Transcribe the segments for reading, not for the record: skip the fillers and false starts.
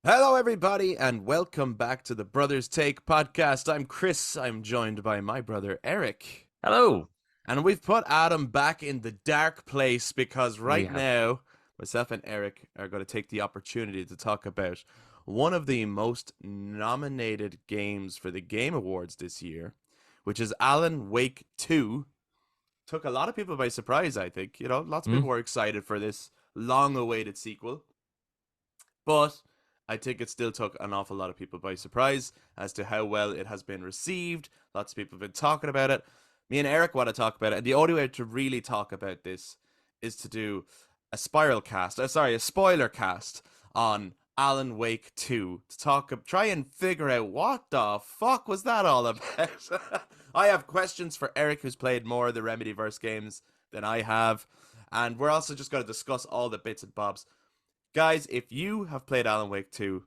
Hello, everybody, and welcome back to the Brothers Take podcast. I'm Kris. I'm joined by my brother Eric. Hello. And we've put Adam back in the dark place because We right have. now, myself and Eric are going to take the opportunity to talk about one of the most nominated games for the Game Awards this year, which is Alan Wake 2. Took a lot of people by surprise, I think. Lots of Hmm? people were excited for this long awaited sequel. But I think it still took an awful lot of people by surprise as to how well it has been received. Lots of people have been talking about it. Me and Eric want to talk about it, and the only way to really talk about this is to do a spoiler cast on Alan Wake 2 to try and figure out what the fuck was that all about. I have questions for Eric, who's played more of the Remedyverse games than I have, and we're also just going to discuss all the bits and bobs. Guys, if you have played Alan Wake 2,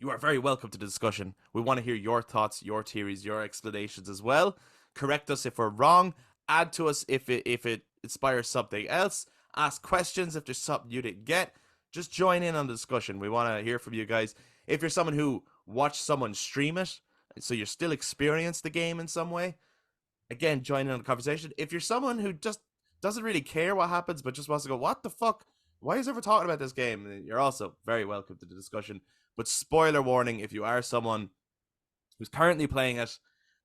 you are very welcome to the discussion. We want to hear your thoughts, your theories, your explanations as well. Correct us if we're wrong. Add to us if it inspires something else. Ask questions if there's something you didn't get. Just join in on the discussion. We want to hear from you guys. If you're someone who watched someone stream it, so you're still experienced the game in some way, again, join in on the conversation. If you're someone who just doesn't really care what happens, but just wants to go, what the fuck? Why is everyone talking about this game? You're also very welcome to the discussion. But spoiler warning, if you are someone who's currently playing it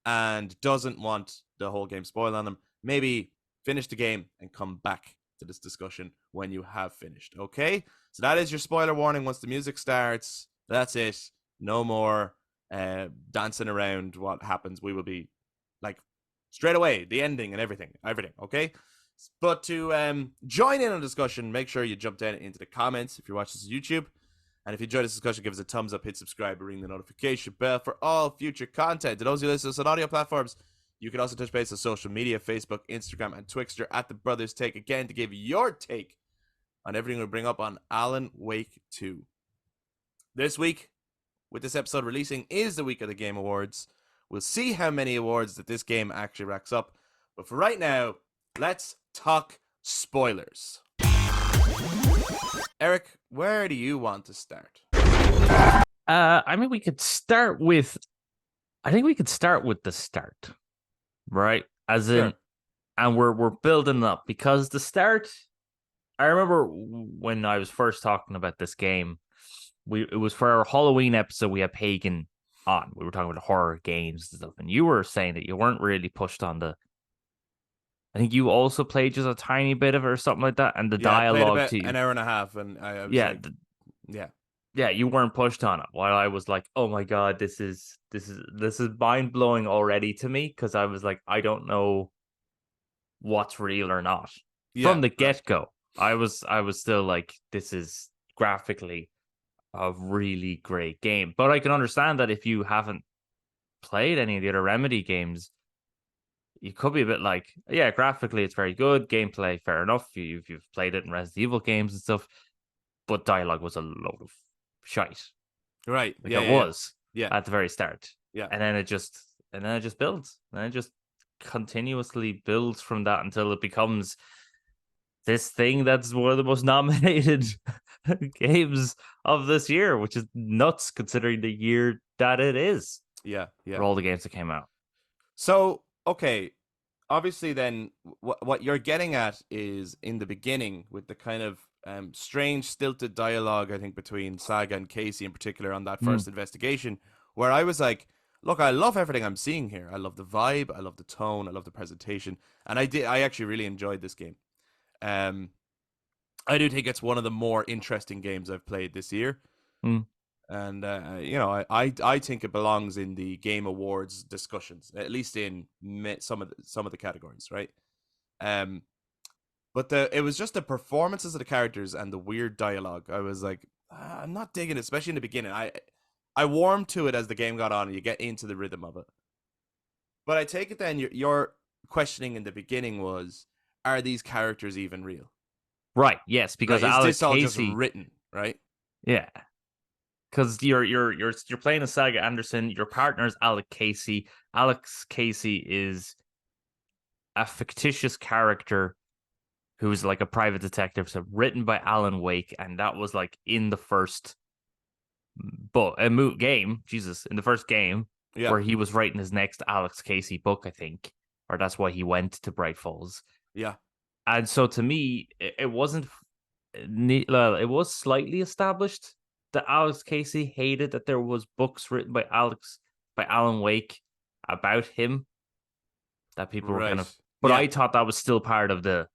and doesn't want the whole game spoiled on them, maybe finish the game and come back to this discussion when you have finished. Okay? So that is your spoiler warning. Once the music starts, that's it. No more dancing around what happens. We will be like straight away, the ending and everything. Okay? But to join in on the discussion, make sure you jump down into the comments if you're watching this on YouTube. And if you enjoyed this discussion, give us a thumbs up, hit subscribe, and ring the notification bell for all future content. To those who listen to us on audio platforms, you can also touch base on social media, Facebook, Instagram, and Twixter at The Brothers Take, again, to give your take on everything we bring up on Alan Wake 2. This week, with this episode releasing, is the week of the Game Awards. We'll see how many awards that this game actually racks up. But for right now, let's talk spoilers. Eric, where do you want to start? We could start with. I think we could start with the start, right? As in, Sure. and we're building up because the start. I remember when I was first talking about this game. It was for our Halloween episode. We had Pagan on. We were talking about horror games and stuff, and you were saying that you weren't really pushed on the. I think you also played just a tiny bit of it or something like that, and the Yeah, I played dialogue about to an you. hour and a half, and I was Yeah, like, yeah. yeah, you weren't pushed on it. While I was like, oh my god, this is mind blowing already to me because I was like, I don't know what's real or not Yeah, from the right. get go. I was still like, this is graphically a really great game, but I can understand that if you haven't played any of the other Remedy games, you could be a bit like, yeah, graphically it's very good, gameplay fair enough. You've played it in Resident Evil games and stuff, but dialogue was a load of shite. Right. Like Yeah, it yeah, yeah. was Yeah, at the very start. yeah. And then it just builds. And it just continuously builds from that until it becomes this thing that's one of the most nominated games of this year, which is nuts considering the year that it is Yeah, for yeah. all the games that came out. So, okay, obviously then what you're getting at is in the beginning with the kind of strange stilted dialogue, I think, between Saga and Casey in particular on that Mm. first investigation, where I was like, look, I love everything I'm seeing here. I love the vibe, I love the tone, I love the presentation, and I actually really enjoyed this game. um I do think it's one of the more interesting games I've played this year. Mm. And I think it belongs in the Game Awards discussions, at least in some of the categories, right? Um, but it was just the performances of the characters and the weird dialogue. I was like, I'm not digging it, especially in the beginning. I warmed to it as the game got on, and you get into the rhythm of it. But I take it then your questioning in the beginning was, are these characters even real? Right, yes, Right? because Is Alec this all just Casey, written? Right? yeah. Because you're playing a Saga Anderson, your partner's Alec Casey. Alex Casey is a fictitious character who's like a private detective, so written by Alan Wake, and that was like in the first But game, Jesus, in the first game Yeah, where he was writing his next Alex Casey book, I think, or that's why he went to Bright Falls. yeah, And so to me, it wasn't. Well, it was slightly established that Alex Casey hated that there was books written by Alan Wake about him that people were kind right. of. But Yeah, I thought that was still part of the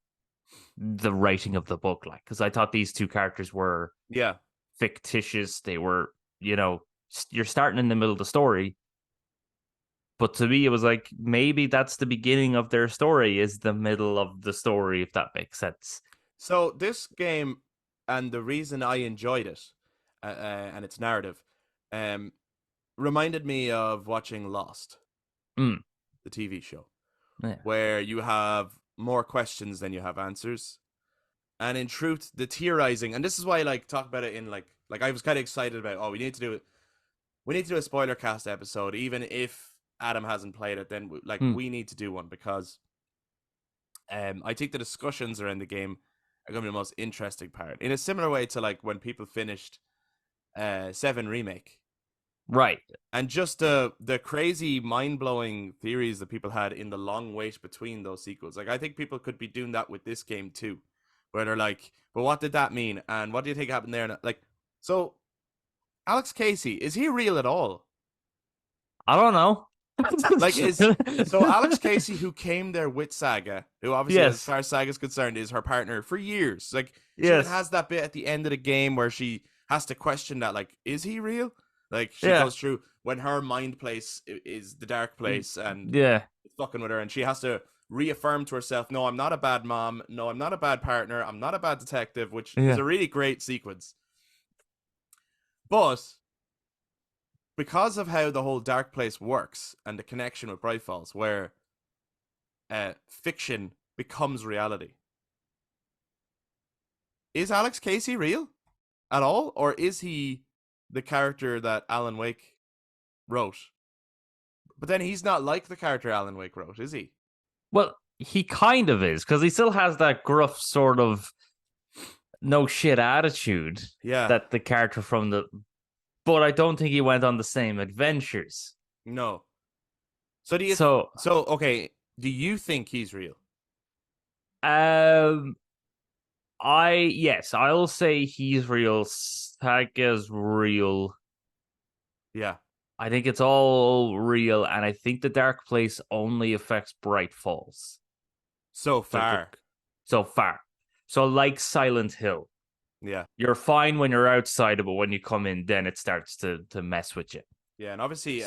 writing of the book, like, because I thought these two characters were yeah. fictitious. They were, you're starting in the middle of the story. But to me, it was like maybe that's the beginning of their story, is the middle of the story, if that makes sense. So this game, and the reason I enjoyed it, and its narrative, um, reminded me of watching Lost, Mm, the TV show, yeah. where you have more questions than you have answers. And in truth, the theorizing, and this is why I like talk about it in like I was kind of excited about. Oh, we need to do it. We need to do a spoiler cast episode, even if Adam hasn't played it. Then Mm, we need to do one because I think the discussions around the game are going to be the most interesting part. In a similar way to like when people finished Seven Remake, right. and just the crazy mind blowing theories that people had in the long wait between those sequels. Like I think people could be doing that with this game too, where they're like, "But what did that mean? And what do you think happened there?" And like, so Alex Casey, is he real at all? I don't know. Like, is so Alex Casey, who came there with Saga, who obviously, as Yes. far as Saga's concerned, is her partner for years. Like, she even Yes. has that bit at the end of the game where she has to question that, like, is he real? Like, she Yeah. goes through when her mind place is the dark place and Yeah. it's fucking with her, and she has to reaffirm to herself, no, I'm not a bad mom. No, I'm not a bad partner. I'm not a bad detective, which is Yeah. a really great sequence. But because of how the whole dark place works and the connection with Bright Falls, where fiction becomes reality. Is Alex Casey real at all, or is he the character that Alan Wake wrote? But then he's not like the character Alan Wake wrote, is he? Well, he kind of is, because he still has that gruff sort of no shit attitude Yeah, that the character from the. But I don't think he went on the same adventures. no. So do you? So, So okay, do you think he's real? um, I'll say he's real. Saga's real. Yeah. I think it's all real, and I think the dark place only affects Bright Falls. So So, far. so far. So, like Silent Hill, Yeah. you're fine when you're outside, but when you come in, then it starts to mess with you. Yeah, and obviously,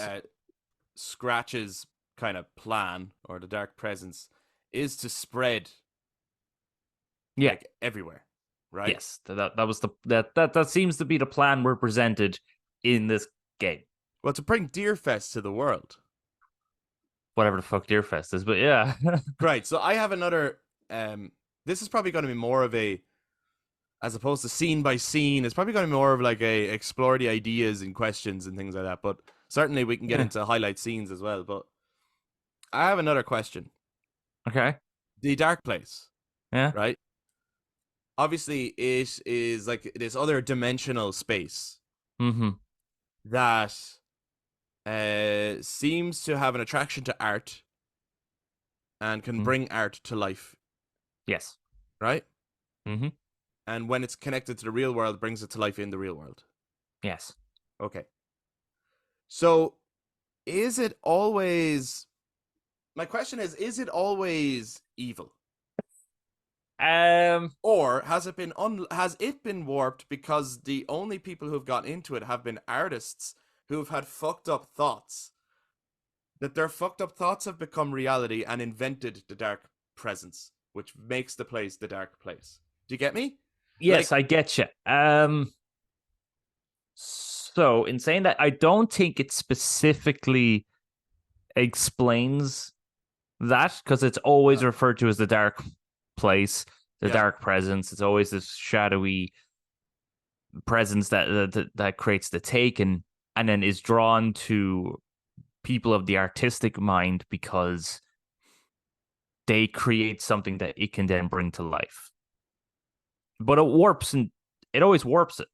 Scratch's kind of plan or the dark presence is to spread Yeah. like everywhere, right? Yes. That was that seems to be the plan we're presented in this game. Well, to bring Deerfest to the world. Whatever the fuck Deerfest is, but yeah. Right. So I have another. This is probably going to be more of a, as opposed to scene by scene. It's probably going to be more of like a explore the ideas and questions and things like that. But certainly we can get Yeah. into highlight scenes as well. But I have another question. Okay. The Dark Place, Yeah. right? Obviously, it is like this other dimensional space Mm-hmm. that seems to have an attraction to art and can bring art to life, Yes. right? Mm-hmm. And when it's connected to the real world, brings it to life in the real world. Yes. Okay. So, is it always? My question is it always evil, Um. or has it been warped because the only people who've got into it have been artists who've had fucked up thoughts? That their fucked up thoughts have become reality and invented the dark presence, which makes the place the dark place. Do you get me? Yes, I get you. So in saying that, I don't think it specifically explains that, because it's always referred to as the dark place, the Yeah. dark presence. It's always this shadowy presence that creates the take, and then is drawn to people of the artistic mind because they create something that it can then bring to life. But it warps, and it always warps it.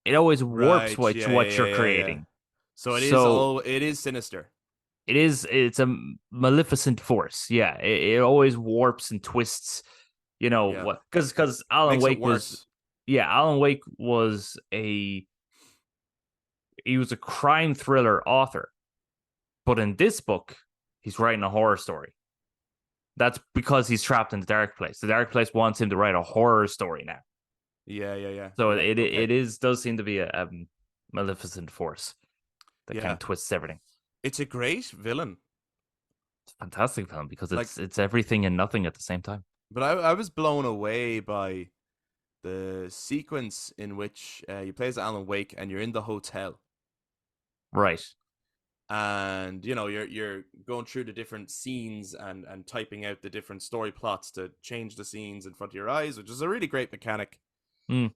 it always warps Right. what Yeah. Yeah. you're Yeah. Yeah. Yeah. creating. So So it is sinister. it's a maleficent force. Yeah, it always warps and twists. You know Yeah. what? It Because Alan makes it Wake was worse. yeah, Alan Wake was he was a crime thriller author, but in this book, he's writing a horror story. That's because he's trapped in the dark place. The dark place wants him to write a horror story now. Yeah. Yeah. Yeah. So Yeah. Okay. does seem to be a maleficent force that kind Yeah. of twists everything. It's a great villain. It's a fantastic film because Like, it's everything and nothing at the same time. but I was blown away by the sequence in which you play as Alan Wake and you're in the hotel, Right. and you know you're going through the different scenes and typing out the different story plots to change the scenes in front of your eyes, which is a really great mechanic. Mm.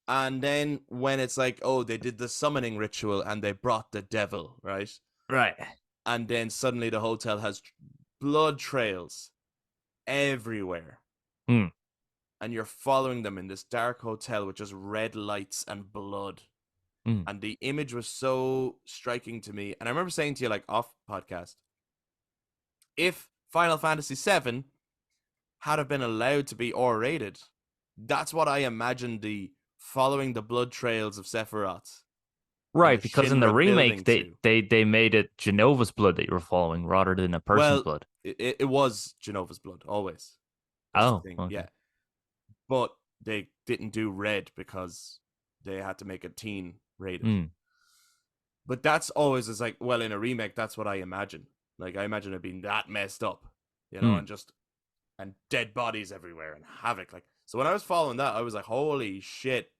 And then when it's like, oh, they did the summoning ritual and they brought the devil, right? Right. And then suddenly the hotel has blood trails everywhere. Mm. And you're following them in this dark hotel with just red lights and blood. Mm. And the image was so striking to me. And I remember saying to you, like, off podcast, if Final Fantasy VII had have been allowed to be R-rated, that's what I imagined the following the blood trails of Sephiroth in the Right, because in the Shinra remake building to. they made it Genova's blood that you were following rather than a person's Well, blood. it was Genova's blood, always. That's the Oh, thing, okay. yeah. But they didn't do red because they had to make it teen rated. Mm. But that's always is like, well, in a remake, that's what I imagine. Like, I imagine it being that messed up, you know, Mm. and just and dead bodies everywhere and havoc. Like, so when I was following that, I was like, holy shit,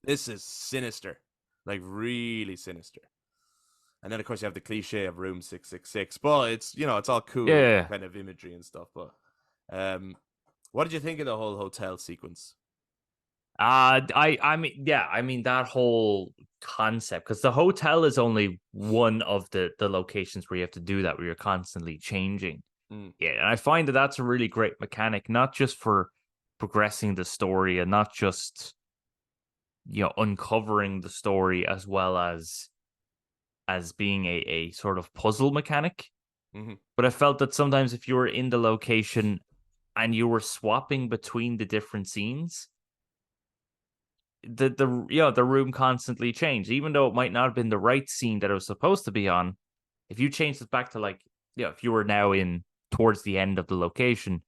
this is sinister, like really sinister. And then of course you have the cliche of Room 666, but it's, you know, it's all cool Yeah. kind of imagery and stuff. But what did you think of the whole hotel sequence? I mean, yeah, I mean that whole concept because the hotel is only one of the locations where you have to do that, where you're constantly changing. Mm. Yeah, and I find that that's a really great mechanic, not just for progressing the story and not just uncovering the story as well as being a sort of puzzle mechanic. Mm-hmm. But I felt that sometimes if you were in the location and you were swapping between the different scenes, the room constantly changed, even though it might not have been the right scene that it was supposed to be on. If you changed it back to like, if you were now in towards the end of the location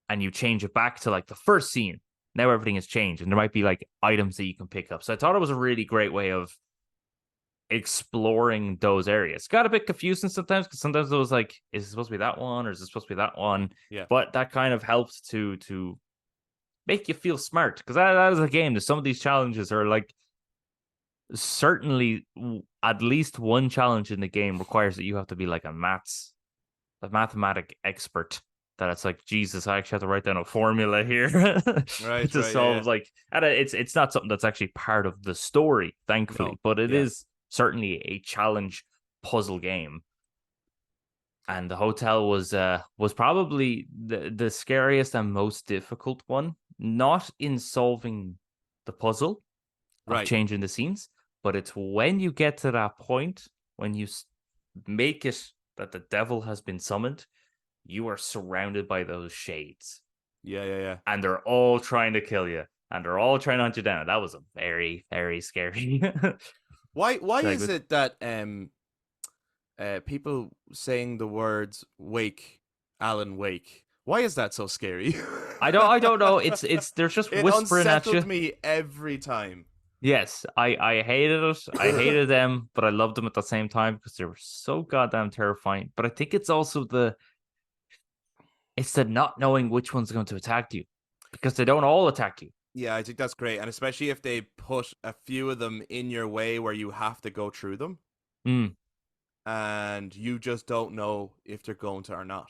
and you change it back to like the first scene, now everything has changed and there might be like items that you can pick up. So I thought it was a really great way of exploring those areas. Got a bit confusing sometimes because sometimes it was like, is it supposed to be that one or is it supposed to be that one? Yeah. But that kind of helped to make you feel smart because that is a game. There's some of these challenges are like certainly at least one challenge in the game requires that you have to be like a mathematic expert. That it's like, Jesus, I actually have to write down a formula here Right, to right, yeah. solve like, and it's not something that's actually part of the story, thankfully, No, but it yeah. is certainly a challenge puzzle game. And the hotel was probably the scariest and most difficult one, not in solving the puzzle of Right. changing the scenes, but it's when you get to that point when you make it that the devil has been summoned, you are surrounded by those shades. Yeah, yeah, yeah. And they're all trying to kill you. And they're all trying to hunt you down. That was a very, very scary. Why Like, is it that people saying the words Wake, Alan Wake, why is that so scary? I don't know. It's they're just It whispering at you. unsettled me every time. Yes, I hated it. I hated them, but I loved them at the same time because they were so goddamn terrifying. But I think it's also it's the not knowing which one's going to attack you because they don't all attack you. Yeah, I think that's great, and especially if they put a few of them in your way where you have to go through them, Mm, and you just don't know if they're going to or not.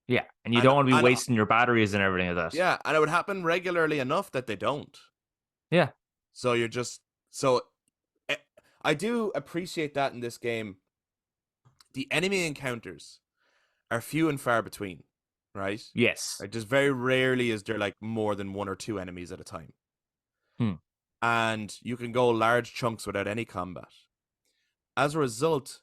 yeah, and you And don't want to be and wasting your batteries and everything like that. yeah, and it would happen regularly enough that they don't. Yeah. So you're just so eh, I do appreciate that in this game. The enemy encounters are few and far between, right? Yes. Like, just very rarely is there like more than one or two enemies at a time. Hmm. and you can go large chunks without any combat. As a result,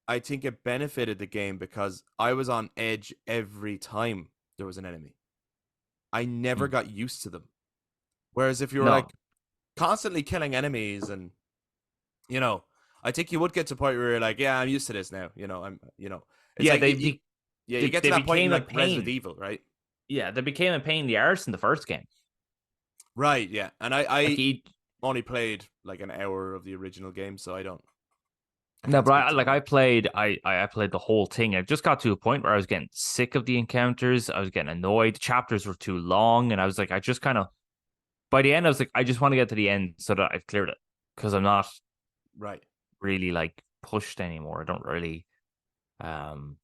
I think it benefited the game because I was on edge every time there was an enemy. I never Mm. got used to them. Whereas if you were like No. constantly killing enemies and, you know, I think you would get to a point where you're like, yeah, I'm used to this now. It's Yeah, like, you get to they that point in became a like Resident pain. Evil, right? Yeah, they became a pain in the arse in the first game. Right, yeah. And Like I he, only played like an hour of the original game, so I no, can't but speak to the new. I played the whole thing. I just got to a point where I was getting sick of the encounters. I was getting annoyed. The chapters were too long, and I was like, I just kind of by the end, I was like, I just want to get to the end so that I've cleared it because I'm not Right. really like pushed anymore. I don't really, um,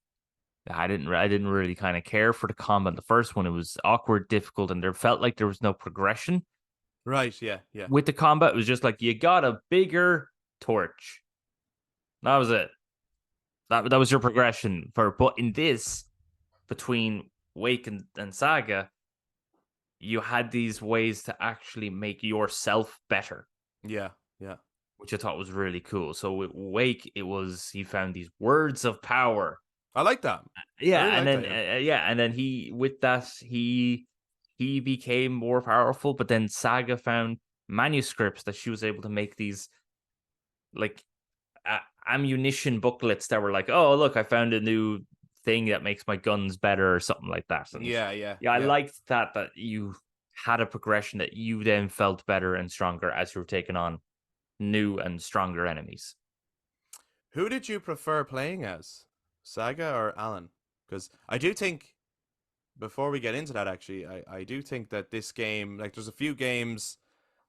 I didn't really kind of care for the combat. The first one, it was awkward, difficult, and there felt like there was no progression Right, yeah, yeah. with the combat. It was just like you got a bigger torch. That was it. That was your progression for. But in this, between Wake and Saga, you had these ways to actually make yourself better, Yeah, yeah. which I thought was really cool. So with Wake, it was he found these words of power. I like that. I Yeah, really and like then that, yeah. and then he with that he became more powerful. But then Saga found manuscripts that she was able to make these like ammunition booklets that were like, oh look, I found a new thing that makes my guns better or something like that. And Yeah, yeah, yeah, I yeah. liked that you had a progression that you then felt better and stronger as you were taking on new and stronger enemies. Who did you prefer playing as? Saga or Alan? Because I do think, before we get into that, actually, I do think that this game, like, there's a few games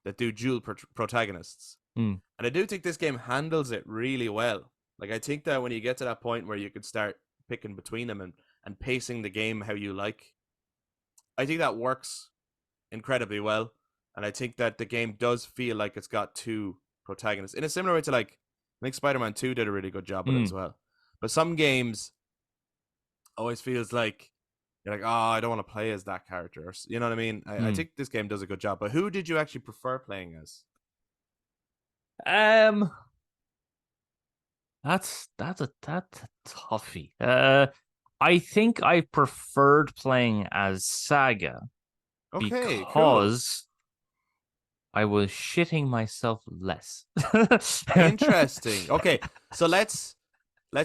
that do dual protagonists. Hmm. And I do think this game handles it really well. Like, I think that when you get to that point where you could start picking between them and pacing the game how you like, I think that works incredibly well. And I think that the game does feel like it's got two protagonists in a similar way to, like, I think Spider-Man 2 did a really good job with it Hmm. as well. But some games always feels like you're like, oh, I don't want to play as that character. You know what I mean? I Hmm. think this game does a good job. But who did you actually prefer playing as? Um, that's a toughie. I think I preferred playing as Saga Okay, cool. because I was shitting myself less. Interesting. Okay, so let's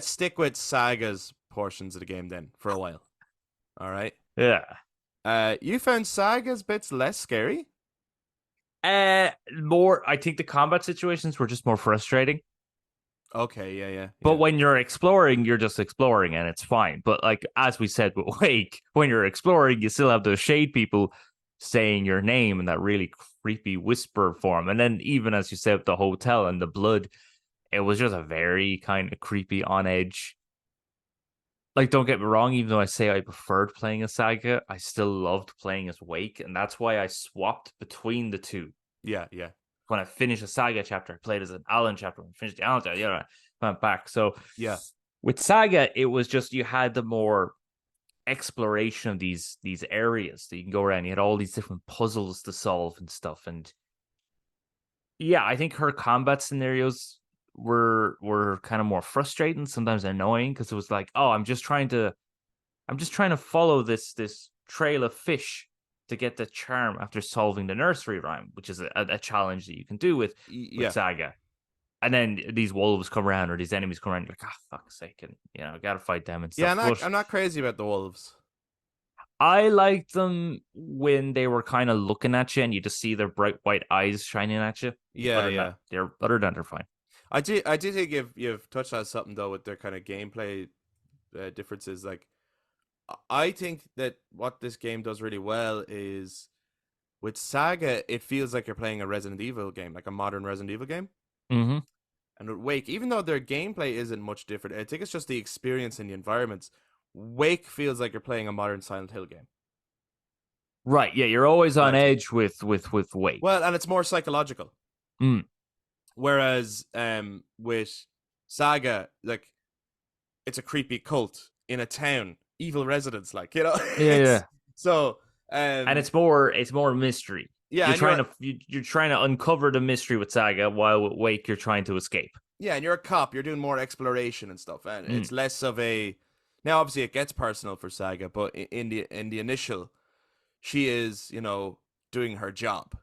stick with Saga's portions of the game then for a while. All right. Yeah. You found Saga's bits less scary? More. I think the combat situations were just more frustrating. Okay, yeah, yeah, But yeah. when you're exploring, you're just exploring and it's fine. But like as we said with Wake, when you're exploring, you still have those shade people saying your name in that really creepy whisper form. And then even as you said with the hotel and the blood, it was just a very kind of creepy on edge. Like, don't get me wrong, even though I say I preferred playing as Saga, I still loved playing as Wake, and that's why I swapped between the two. Yeah, yeah. When I finished a Saga chapter, I played as an Alan chapter. When I finished the Alan chapter, yeah, I went back. So Yeah. with Saga, it was just you had the more exploration of these areas that you can go around. You had all these different puzzles to solve and stuff. And yeah, I think her combat scenarios were kind of more frustrating, sometimes annoying, because it was like, oh, I'm just trying to follow this trail of fish to get the charm after solving the nursery rhyme, which is a challenge that you can do with Yeah. Saga. And then these wolves come around or these enemies come around, you're like, ah, fuck's sake, and gotta fight them and Yeah, stuff. But I'm not crazy about the wolves. I liked them when they were kind of looking at you and you just see their bright white eyes shining at you. Yeah, yeah. Other than they're fine. I do think you've touched on something though with their kind of gameplay differences. Like, I think that what this game does really well is with Saga, it feels like you're playing a Resident Evil game, like a modern Resident Evil game. Mm-hmm. And with Wake, even though their gameplay isn't much different, I think it's just the experience and the environments. Wake feels like you're playing a modern Silent Hill game. Right. Yeah, you're always What on I think. edge with Wake. Well, and it's more psychological. Mm. Whereas with Saga, like, it's a creepy cult in a town, evil residents, like, Yeah, it's yeah. so And um it's more mystery. Yeah, You're and trying to you're trying to uncover the mystery with Saga, while with Wake you're trying to escape. yeah, and you're a cop. You're doing more exploration and stuff, and Mm, it's less of a. Now, obviously, it gets personal for Saga, but in the initial, she is, you know, doing her job,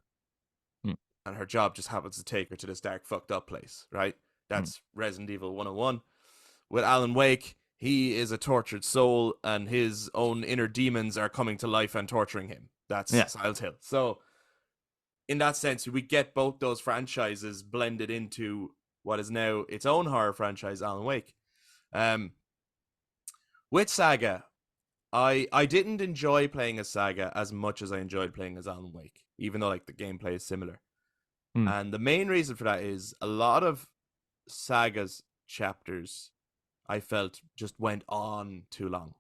mm, and her job just happens to take her to this dark, fucked up place, right? mm. That's Resident Evil 101. With Alan Wake, he is a tortured soul, and his own inner demons are coming to life and torturing him. That's Yeah. Silent Hill. So, in that sense, we get both those franchises blended into what is now its own horror franchise, Alan Wake. Um, with Saga, I didn't enjoy playing as Saga as much as I enjoyed playing as Alan Wake, even though like the gameplay is similar. Mm. And the main reason for that is a lot of Saga's chapters I felt just went on too long.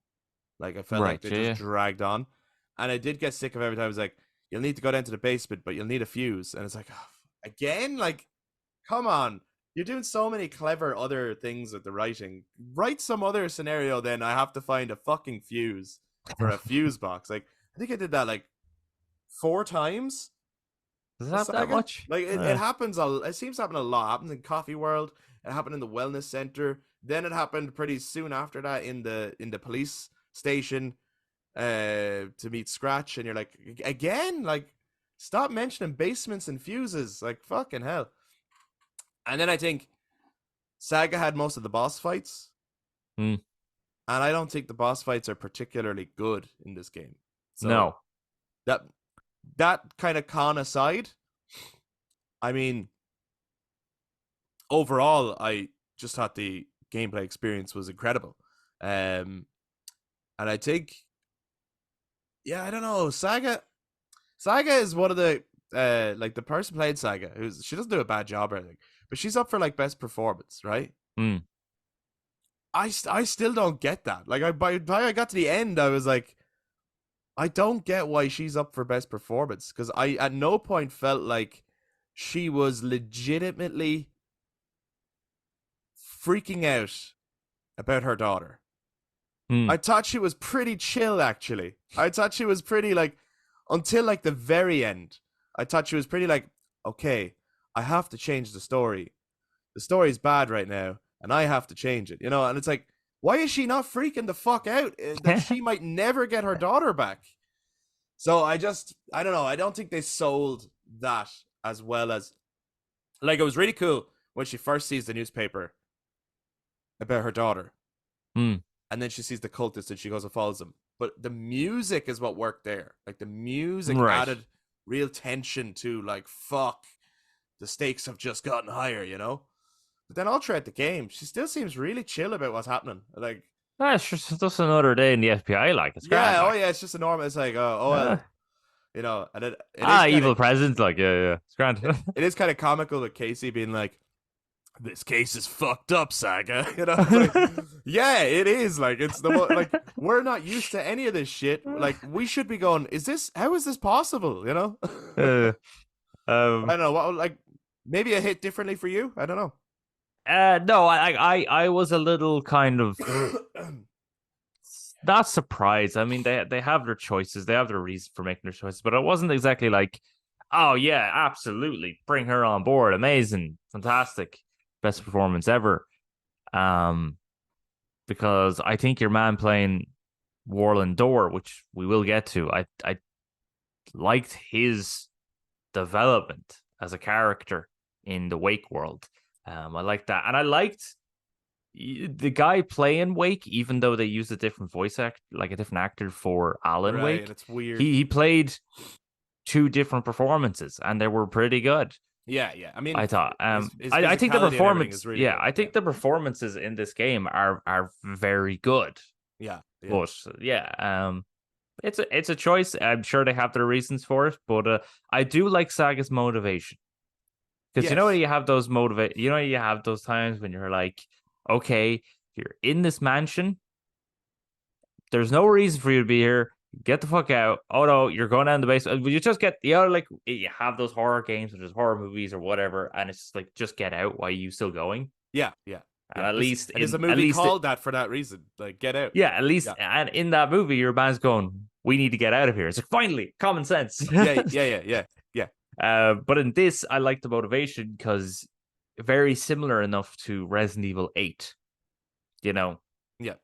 Like I felt like Right. they just Yeah. dragged on. And I did get sick of every time. I was like, you'll need to go down to the basement, but you'll need a fuse. And it's like, oh, again? Like, come on. You're doing so many clever other things with the writing. Write some other scenario, then I have to find a fucking fuse for a fuse box. Like, I think I did that like 4 times. Does With that that Saga. much? Like, it happens, it seems to happen a lot. It happened in Coffee World. It happened in the wellness center. Then it happened pretty soon after that in the police station to meet Scratch. And you're like, again? Like, stop mentioning basements and fuses. Like, fucking hell. And then I think Saga had most of the boss fights. Mm. And I don't think the boss fights are particularly good in this game. So No. that kind of con aside, I mean, overall, I just thought the gameplay experience was incredible. And I think, yeah, I don't know, Saga is one of the like the person playing Saga, she doesn't do a bad job or anything, but she's up for like best performance, right? Mm. I still don't get that. Like by the time I got to the end, I was like, I don't get why she's up for best performance, because I at no point felt like she was legitimately freaking out about her daughter. Mm. I thought she was pretty chill, actually. I thought she was pretty like, until like the very end, I thought she was pretty like, okay, I have to change the story. The story's bad right now, and I have to change it, you know? And it's like, why is she not freaking the fuck out that she might never get her daughter back? So I don't know. I don't think they sold that as well as, like, it was really cool when she first sees the newspaper about her daughter. Mm. And then she sees the cultist and she goes and follows them. But the music is what worked there. Like, the music Right. added real tension to, like, fuck, the stakes have just gotten higher, you know? But then all throughout the game, she still seems really chill about what's happening. Like, That's just another day in the FBI. Like it's grand. yeah, Like. oh yeah, it's just a normal. It's like, oh well, you know, and it is Evil kinda, presence. Like yeah, it's grand. it is kind of comical with Casey being like, "This case is fucked up, Saga." You know, it's like, yeah, it is. Like, it's like, we're not used to any of this shit. Like, we should be going, how is this possible? You know, I don't know what, like, maybe it hit differently for you. I don't know. No, I was a little kind of not surprised. I mean, they have their choices, they have their reason for making their choices, but it wasn't exactly like, oh yeah, absolutely, bring her on board, amazing, fantastic, best performance ever. Because I think your man playing Warland Door, which we will get to, I liked his development as a character in the Wake world. I liked that, and I liked the guy playing Wake, even though they used a different voice act, like a different actor for Alan Right, Wake. it's weird. He played 2 different performances, and they were pretty good. Yeah. I mean, I thought. his I think the physicality and everything performance. is really Yeah, good. I think the performances in this game are very good. Yeah. But yeah, it's a choice. I'm sure they have their reasons for it, but I do like Saga's motivation. Because you know Yes. you have those you have those times when you're like, okay, you're in this mansion. There's no reason for you to be here. Get the fuck out. Oh no, you're going down the basement. You just get like you have those horror games or just horror movies or whatever, and it's just like, just get out. Why are you still going? Yeah. And at least there's a movie called that for that reason. Like, get out. yeah, at least Yeah. and in that movie, your man's going, we need to get out of here. It's like, finally, common sense. Yeah. But in this, I like the motivation because very similar enough to Resident Evil 8. You know, Yeah,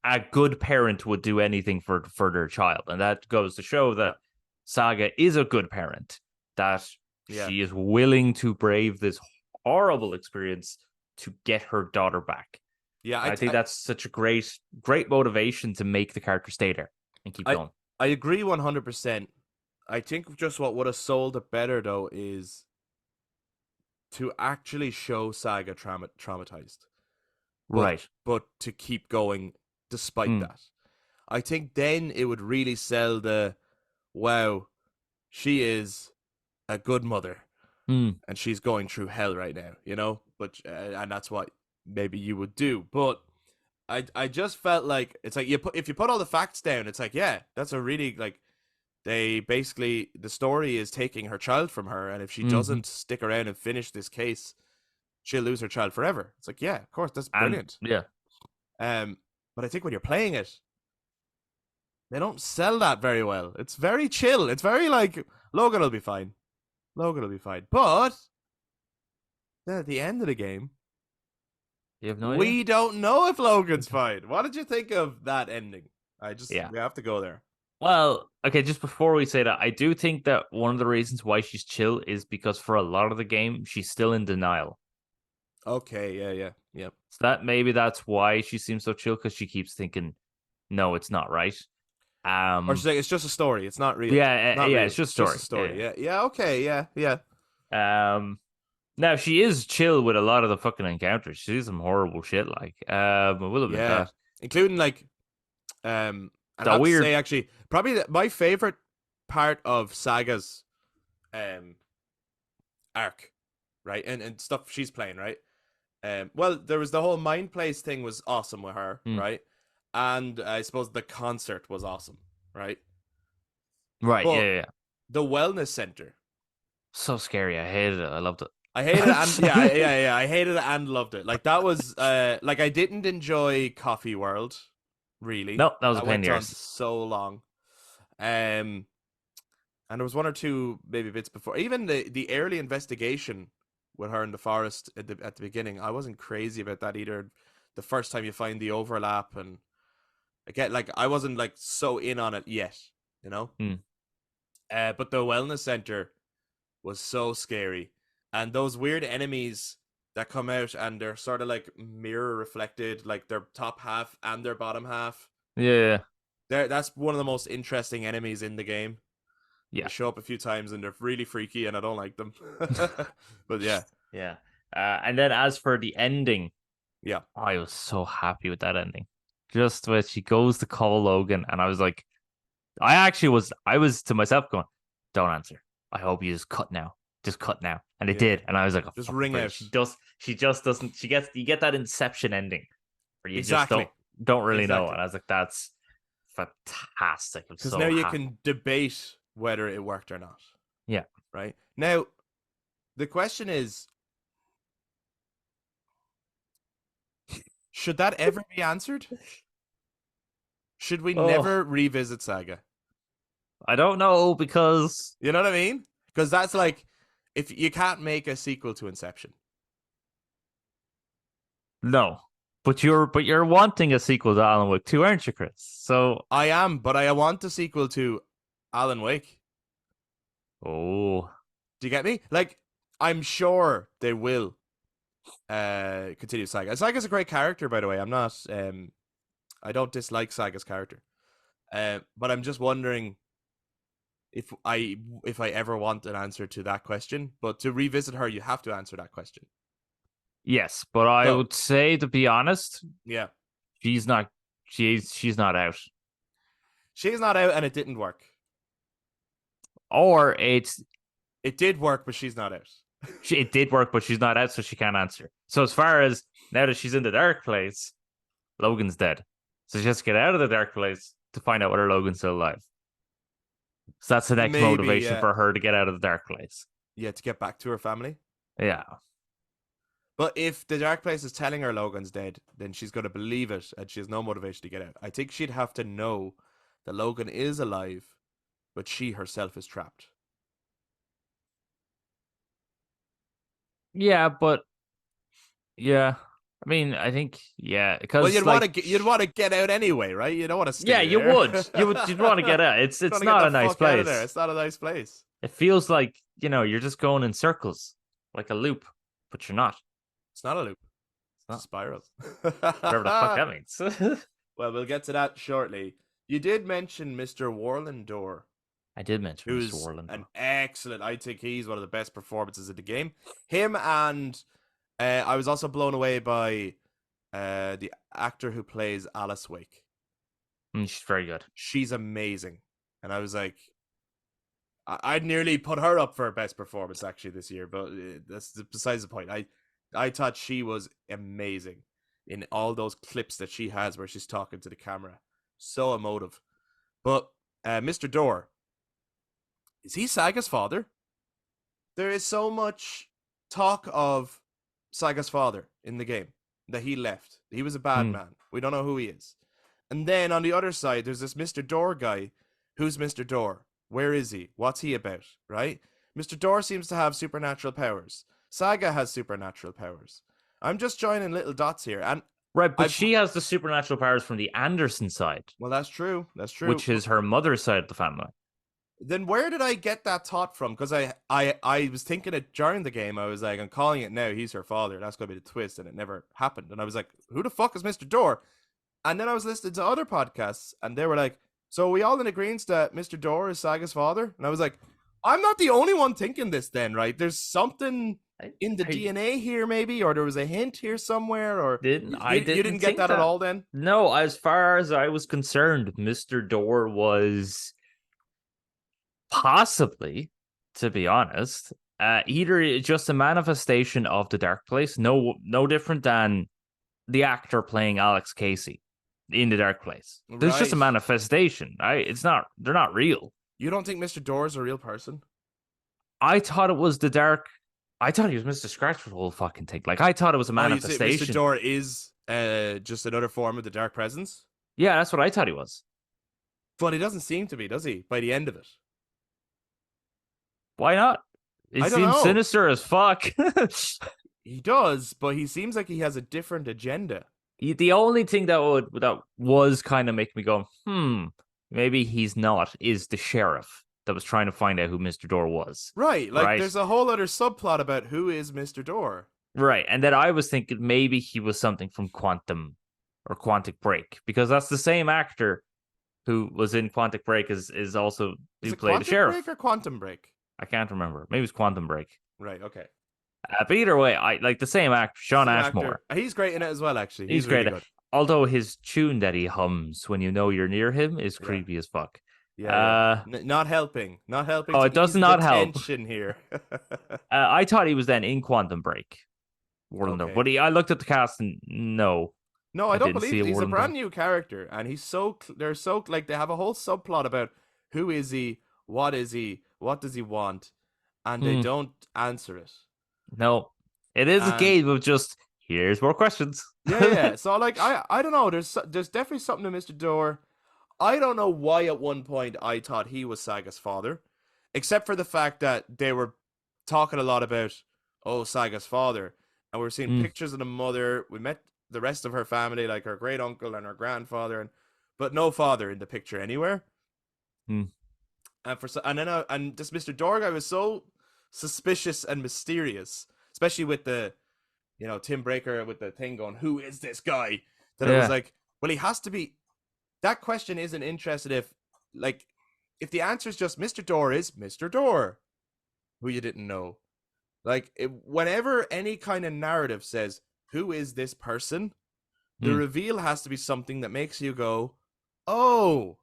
a good parent would do anything for their child, and that goes to show yeah, that Saga is a good parent. That yeah, she is willing to brave this horrible experience to get her daughter back. yeah. And I think that's such a great motivation to make the character stay there and keep I going. I agree 100%. I think just what would have sold it better though is to actually show Saga traumatized, but Right. to keep going despite Mm. that. I think then it would really sell the wow, she is a good mother Mm. and she's going through hell right now, you know? But and that's what maybe you would do. But I just felt like it's like if you put all the facts down, it's like yeah, that's a really like they basically the story is taking her child from her, and if she Mm-hmm. doesn't stick around and finish this case, she'll lose her child forever. It's like yeah, of course that's And brilliant. yeah, Um, but I think when you're playing it, they don't sell that very well. It's very chill. It's very like Logan will be fine. Logan will be fine. But then at the end of the game, you have no idea. we don't know if Logan's fine. What did you think of that ending? Yeah. We have to go there. Well, okay, just before we say that, I do think that one of the reasons why she's chill is because for a lot of the game, she's still in denial. Okay, yeah. So that's why she seems so chill because she keeps thinking, no, it's not right. Or she's like, it's just a story. It's not real. Yeah, Not yeah, real. it's just It's just a story. story. Yeah. Yeah. Okay. Yeah. Now she is chill with a lot of the fucking encounters. She sees some horrible shit, like, I will admit Yeah. that. Including like, I'd The have to say weird, actually, probably my favorite part of Saga's um arc, right, and stuff she's playing, right. Well, there was the whole mind place thing was awesome with her, hmm, right, and I suppose the concert was awesome, right, right? Yeah, but yeah, yeah. the wellness center. So scary. I hated it. I loved I hated it and it. yeah. I hated it and loved it. Like that was like I didn't enjoy Coffee World, really. No, that was a That pain in went the on arse. so long. Um and there was one or two maybe bits before. Even the early investigation with her in the forest at the beginning, I wasn't crazy about that either. The first time you find the overlap and again like I wasn't like so in on it yet, you know? Hmm. But the wellness center was so scary. And those weird enemies that come out and they're sort of like mirror reflected, like their top half and their bottom half. Yeah, That's one of the most interesting enemies in the game. They yeah, show up a few times and they're really freaky and I don't like them. But yeah, yeah. And then as for the ending, yeah, I was so happy with that ending. Just when she goes to call Logan, and I was like, I was to myself going, "Don't answer. I hope you just cut now. Just cut now." And it yeah. did, and I was like, "Oh, Just fuck, ring brilliant." out. She just doesn't. You get that Inception ending where you just Exactly. don't really know. Exactly. And I was like, "That's fantastic." I'm Because now so you happy. can debate whether it worked or not. Yeah. Right? Now, the question is should that ever be answered? Should we Oh, never revisit Saga? I don't know because You know what I mean? Because that's like, if you can't make a sequel to Inception. no. But you're wanting a sequel to Alan Wake 2, aren't you, Chris? So I am, but I want a sequel to Alan Wake. oh Do you get me? Like, I'm sure they will continue Saga. Saga's a great character, by the way. I don't dislike Saga's character. But I'm just wondering if I ever want an answer to that question. But to revisit her, you have to answer that question. yes, but I So would say to be honest, yeah, she's not she's not out. she's not out, and it didn't work. Or it's It did work, but she's not out. it did work, but she's not out, so she can't answer. So as far as now that she's in the dark place, Logan's dead. So she has to get out of the dark place to find out whether Logan's still alive. So that's the next Maybe, motivation for her to get out of the dark place. yeah, to get back to her family. Yeah. But if the dark place is telling her Logan's dead, then she's going to believe it and she has no motivation to get out. I think she'd have to know that Logan is alive but she herself is trapped. Yeah, but yeah. I mean, I think Well, because you'd like want to get out anyway, right? You don't want to yeah, stay you there. would. You'd want to get out. You It's want it's to get not the a nice fuck out of there. place. It's not a nice place. It feels like, you're just going in circles, like a loop, but you're not. It's not a loop. It's It's a not. spiral. Whatever the fuck that means. Well, we'll get to that shortly. You did mention Mr. Warlandor, I did mention Mr. who's Warland. an excellent. I think he's one of the best performances in the game. Him and I was also blown away by the actor who plays Alice Wake. She's very good. She's amazing, and I was like, I'd nearly put her up for best performance actually this year, but that's besides the point. I thought she was amazing in all those clips that she has where she's talking to the camera. So emotive. But Mr. Door, is he Saga's father? There is so much talk of Saga's father in the game that he left. He was a bad man. We don't know who he is. And then on the other side, there's this Mr. Door guy. Who's Mr. Door? Where is he? What's he about? Right? Mr. Door seems to have supernatural powers. Saga has supernatural powers. I'm just joining little dots here. And right, but she has the supernatural powers from the Anderson side. Well, that's true. That's true. Which is her mother's side of the family. Then where did I get that thought from? Because I was thinking it during the game. I was like, I'm calling it now. He's her father. That's going to be the twist. And it never happened. And I was like, who the fuck is Mr. Door? And then I was listening to other podcasts. And they were like, so are we all in agreement that Mr. Door is Saga's father? And I was like, I'm not the only one thinking this then, right? There's something in the DNA here maybe, or there was a hint here somewhere, or you didn't get that at all then? No, as far as I was concerned, Mr. Door was possibly, to be honest, either just a manifestation of the Dark Place, no different than the actor playing Alex Casey in the Dark Place. There's just a manifestation. They're not real. You don't think Mr. Door is a real person? I thought it was I thought he was Mr. Scratch for the whole fucking thing. Like, I thought it was a manifestation. Mr. Door is just another form of the Dark Presence? Yeah, that's what I thought he was. But he doesn't seem to be, does he? By the end of it. Why not? It seems sinister as fuck. He does, but he seems like he has a different agenda. The only thing that was kind of making me go, maybe he's not, is the sheriff that was trying to find out who Mr. Door was. Right, there's a whole other subplot about who is Mr. Door. Right, and then I was thinking maybe he was something from Quantum or Quantic Break, because that's the same actor who was in Quantic Break is also who played the sheriff. Break or Quantum Break? I can't remember. Maybe it's Quantum Break. Right, okay. But either way, I like the same actor, Sean Ashmore. He's great in it as well, actually. He's really great. Good. Although his tune that he hums when you know you're near him is creepy as fuck. Yeah. Not helping. Not helping. Oh, it does not help. Tension here. I thought he was then in Quantum Break. Warlander. But I looked at the cast and no, I don't believe he's a brand new character, and he's they're so like they have a whole subplot about who is he, what does he want, and they don't answer it. No, it is a game of just here's more questions. Yeah. So like I don't know. There's definitely something to Mr. Door. I don't know why at one point I thought he was Saga's father, except for the fact that they were talking a lot about Saga's father, and we were seeing pictures of the mother. We met the rest of her family, like her great uncle and her grandfather, but no father in the picture anywhere. And and this Mr. Door guy was so suspicious and mysterious, especially with the Tim Breaker with the thing going, who is this guy? That it was like, well, he has to be. That question isn't interested if the answer is just Mr. Door is Mr. Door, who you didn't know. Like, whenever any kind of narrative says, who is this person? The reveal has to be something that makes you go, oh.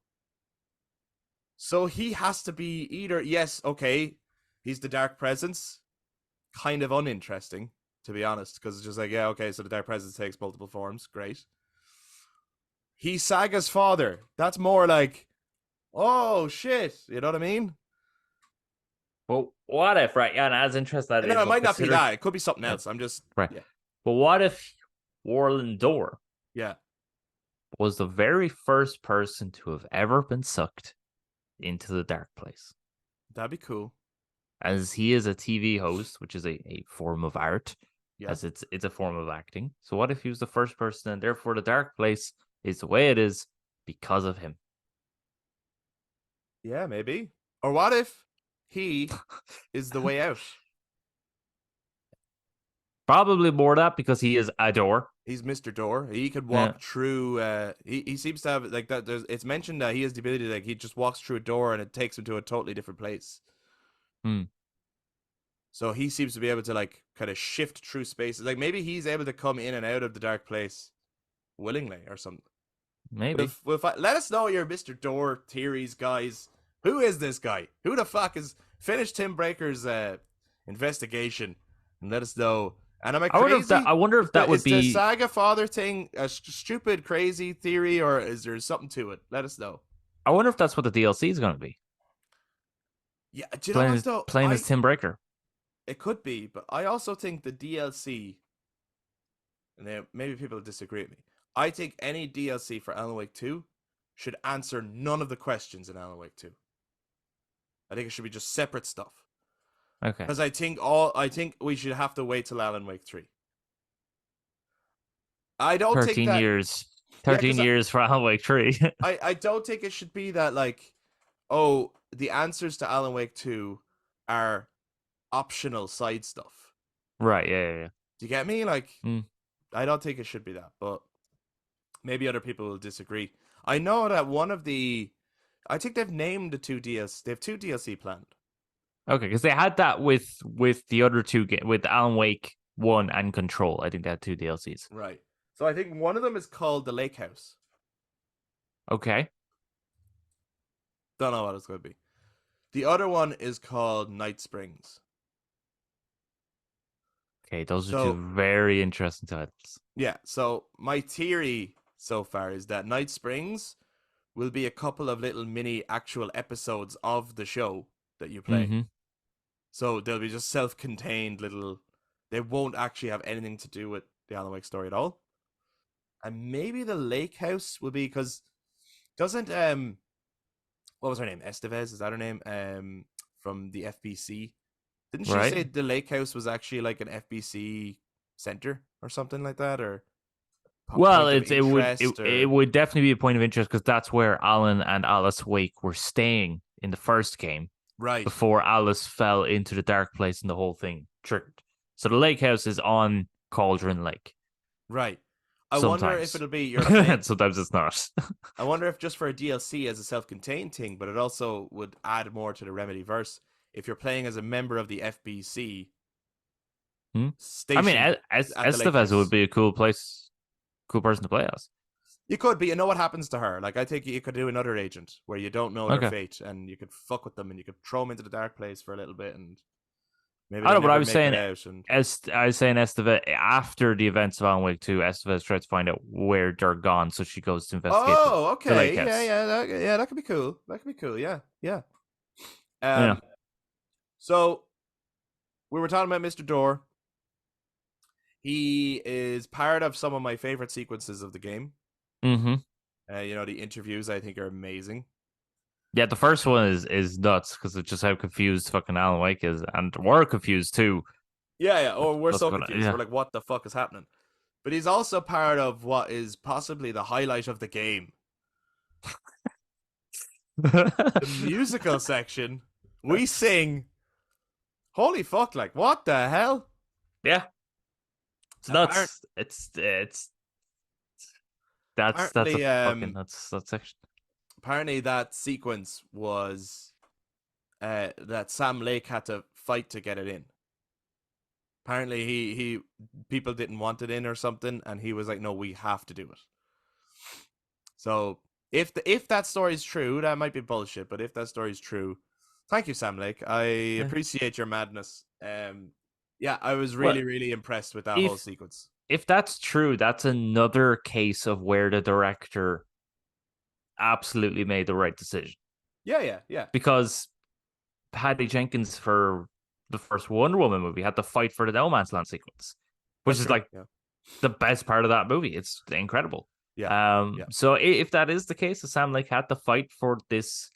So he has to be either, yes, okay, he's the Dark Presence. Kind of uninteresting, to be honest, because it's just like, yeah, okay, so the Dark Presence takes multiple forms. Great. He's Saga's father. That's more like, oh, shit. You know what I mean? Well, what if, right? Yeah, and as interesting as that is. No, it might not be that. It could be something else. I'm just... Right. Yeah. But what if Warlandor was the very first person to have ever been sucked into the dark place. That'd be cool. As he is a TV host, which is a form of art, Yeah. as it's a form of acting. So what if he was the first person, and therefore the dark place is the way it is because of him? Yeah, maybe. Or what if he is the way out? Probably more that because he is a door. He's Mr. Door. He could Yeah. walk through. He seems to have like that. It's mentioned that he has the ability like he just walks through a door and it takes him to a totally different place. Hmm. So he seems to be able to like kind of shift through spaces. Like maybe he's able to come in and out of the dark place willingly or something. Maybe. Let us know your Mr. Door theories, guys. Who is this guy? Who the fuck is finished Tim Breaker's investigation? And let us know. And am I crazy? I wonder if that would is the be. Saga father thing a stupid, crazy theory, or is there something to it? Let us know. I wonder if that's what the DLC is going to be. Yeah, do you know what though? Playing as Tim Breaker. It could be, but I also think the DLC, and maybe people disagree with me. I think any DLC for Alan Wake 2 should answer none of the questions in Alan Wake 2. I think it should be just separate stuff. Okay. Because I think we should have to wait till Alan Wake 3. I don't 13 think that years. 13 years for Alan Wake 3. I don't think it should be that like, oh, the answers to Alan Wake 2 are optional side stuff. Right, yeah. Do you get me? Like, I don't think it should be that, but maybe other people will disagree. I know that I think they've named the two DLC. They have two DLC planned. Okay, because they had that with the other two with Alan Wake 1 and Control. I think they had two DLCs. Right. So I think one of them is called The Lake House. Okay. Don't know what it's going to be. The other one is called Night Springs. Okay, those are two very interesting titles. Yeah, so my theory so far is that Night Springs will be a couple of little mini actual episodes of the show that you play. Mm-hmm. So they'll be just self-contained little. They won't actually have anything to do with the Alan Wake story at all. And maybe the Lake House will be because doesn't what was her name? Estevez, is that her name? From the FBC. Didn't she say the Lake House was actually like an FBC center or something like that? Or well, it would definitely be a point of interest because that's where Alan and Alice Wake were staying in the first game, right? Before Alice fell into the dark place and the whole thing triggered. So the Lake House is on Cauldron Lake, right? I wonder if it'll be your sometimes it's not. I wonder if just for a DLC as a self-contained thing, but it also would add more to the Remedy verse if you're playing as a member of the FBC station. I mean, Estevez would be a cool person to play as. You could, but you know what happens to her. Like, I think you could do another agent where you don't know their fate, and you could fuck with them, and you could throw them into the dark place for a little bit, and maybe I know, but I was saying, I was saying Estevez after the events of Alan Wake 2, Estevez tries to find out where they're gone, so she goes to investigate. Oh, okay, the Lake House. Yeah, that could be cool. That could be cool. Yeah. So we were talking about Mr. Door. He is part of some of my favorite sequences of the game. Mm-hmm. The interviews I think are amazing. Yeah, the first one is nuts because of just how confused fucking Alan Wake is, and we're confused too. Yeah. Or we're so confused. We're like, what the fuck is happening? But he's also part of what is possibly the highlight of the game. The musical section. We sing. Holy fuck! Like, what the hell? Yeah. It's nuts. That's that section. Apparently, that sequence was that Sam Lake had to fight to get it in. Apparently, he people didn't want it in or something, and he was like, "No, we have to do it." So if that story is true, that might be bullshit. But if that story is true, thank you, Sam Lake. I appreciate your madness. Yeah, I was really impressed with that whole sequence. If that's true, that's another case of where the director absolutely made the right decision. Yeah. Because Patty Jenkins for the first Wonder Woman movie had to fight for the No Man's Land sequence, which is the best part of that movie. It's incredible. Yeah. So if that is the case, Sam Lake had to fight for this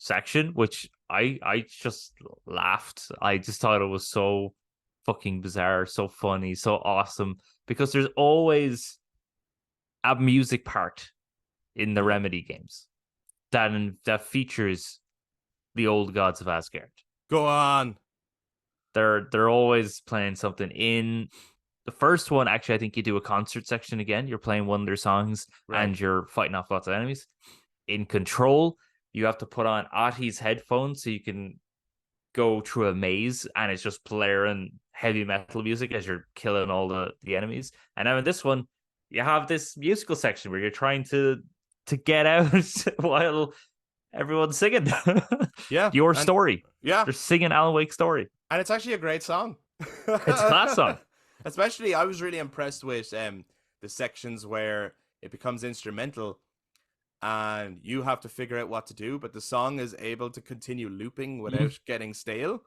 section, which I just laughed. I just thought it was so fucking bizarre, so funny, so awesome, because there's always a music part in the Mm. Remedy games that features the old gods of Asgard. Go on. They're always playing something. In the first one, actually, I think you do a concert section again. You're playing one of their songs Right. and you're fighting off lots of enemies. In Control, you have to put on Ahti's headphones so you can go through a maze, and it's just blaring heavy metal music as you're killing all the enemies. And now in this one, you have this musical section where you're trying to get out while everyone's singing Yeah. your And story. yeah. They're singing Alan Wake's story. And it's actually a great song. It's a class song. Especially, I was really impressed with the sections where it becomes instrumental and you have to figure out what to do, but the song is able to continue looping without getting stale.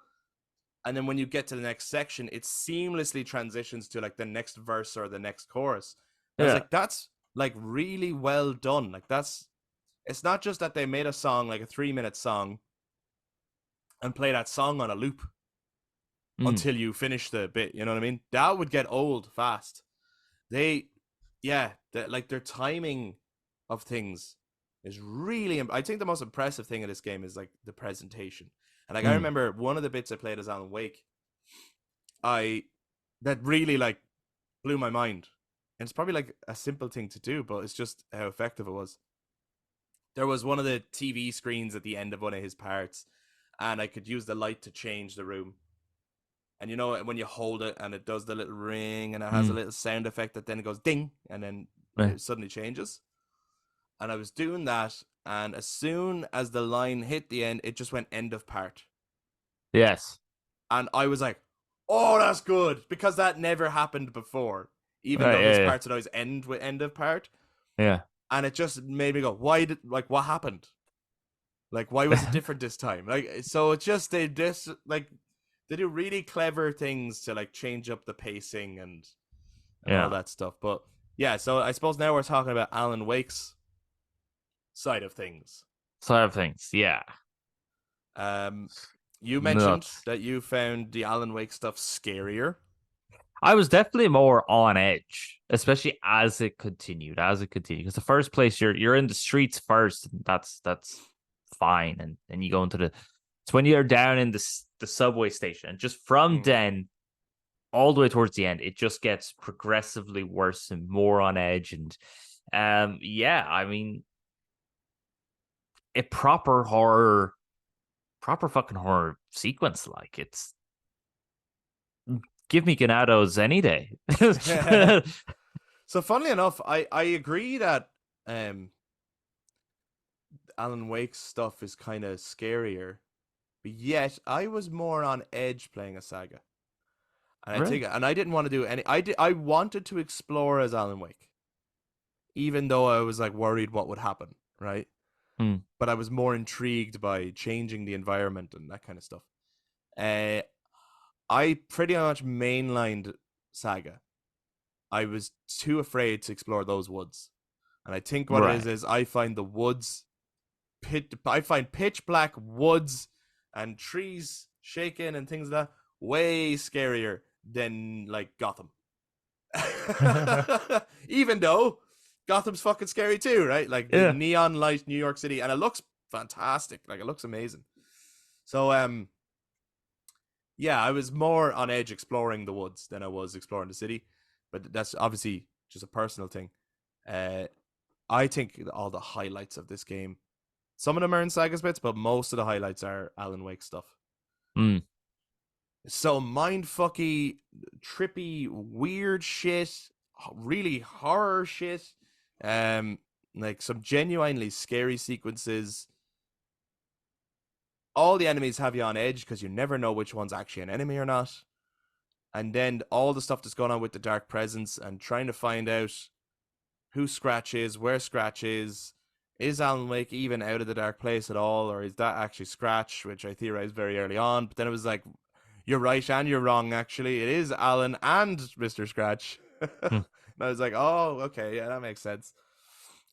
And then when you get to the next section, it seamlessly transitions to like the next verse or the next chorus. And I was like, that's like really well done. Like it's not just that they made a song, like a 3-minute song, and play that song on a loop until you finish the bit. You know what I mean? That would get old fast. Like their timing of things is really. I think the most impressive thing in this game is like the presentation. And like I remember one of the bits I played as Alan Wake, that really like blew my mind. And it's probably like a simple thing to do, but it's just how effective it was. There was one of the TV screens at the end of one of his parts, and I could use the light to change the room. And you know when you hold it and it does the little ring and it has a little sound effect that then it goes ding and then it suddenly changes. And I was doing that, and as soon as the line hit the end, it just went end of part. Yes. And I was like, oh, that's good, because that never happened before. Even though his parts would always end with end of part. Yeah. And it just made me go, what happened? Like, why was it different this time? Like, so it's just, they do really clever things to like change up the pacing and all that stuff. But yeah, so I suppose now we're talking about Alan Wake's side of things. Yeah. You mentioned that you found the Alan Wake stuff scarier. I was definitely more on edge, especially as it continued. Because the first place you're in the streets first, and that's fine, and then you go into it's when you're down in the subway station, and just from then all the way towards the end, it just gets progressively worse and more on edge. And I mean, a proper fucking horror sequence. Like, it's give me Ganados any day. So funnily enough, I agree that Alan Wake's stuff is kind of scarier, but yet I was more on edge playing a Saga. And I didn't want to do any. I wanted to explore as Alan Wake, even though I was like worried what would happen, right? But I was more intrigued by changing the environment and that kind of stuff. I pretty much mainlined Saga. I was too afraid to explore those woods, and I think what it is I find the woods, I find pitch black woods and trees shaking and things like that way scarier than like Gotham. Even though Gotham's fucking scary too, right? Like the neon light New York City, and it looks fantastic. Like it looks amazing. So I was more on edge exploring the woods than I was exploring the city, but that's obviously just a personal thing. I think all the highlights of this game, some of them are in Saga's bits, but most of the highlights are Alan Wake stuff. So mindfucky, trippy, weird shit, really horror shit, like some genuinely scary sequences. All the enemies have you on edge because you never know which one's actually an enemy or not. And then all the stuff that's going on with the Dark Presence and trying to find out who Scratch is, where Scratch is Alan Wake even out of the Dark Place at all, or is that actually Scratch, which I theorized very early on. But then it was like, you're right and you're wrong, actually. It is Alan and Mr. Scratch. And I was like, oh, okay, yeah, that makes sense.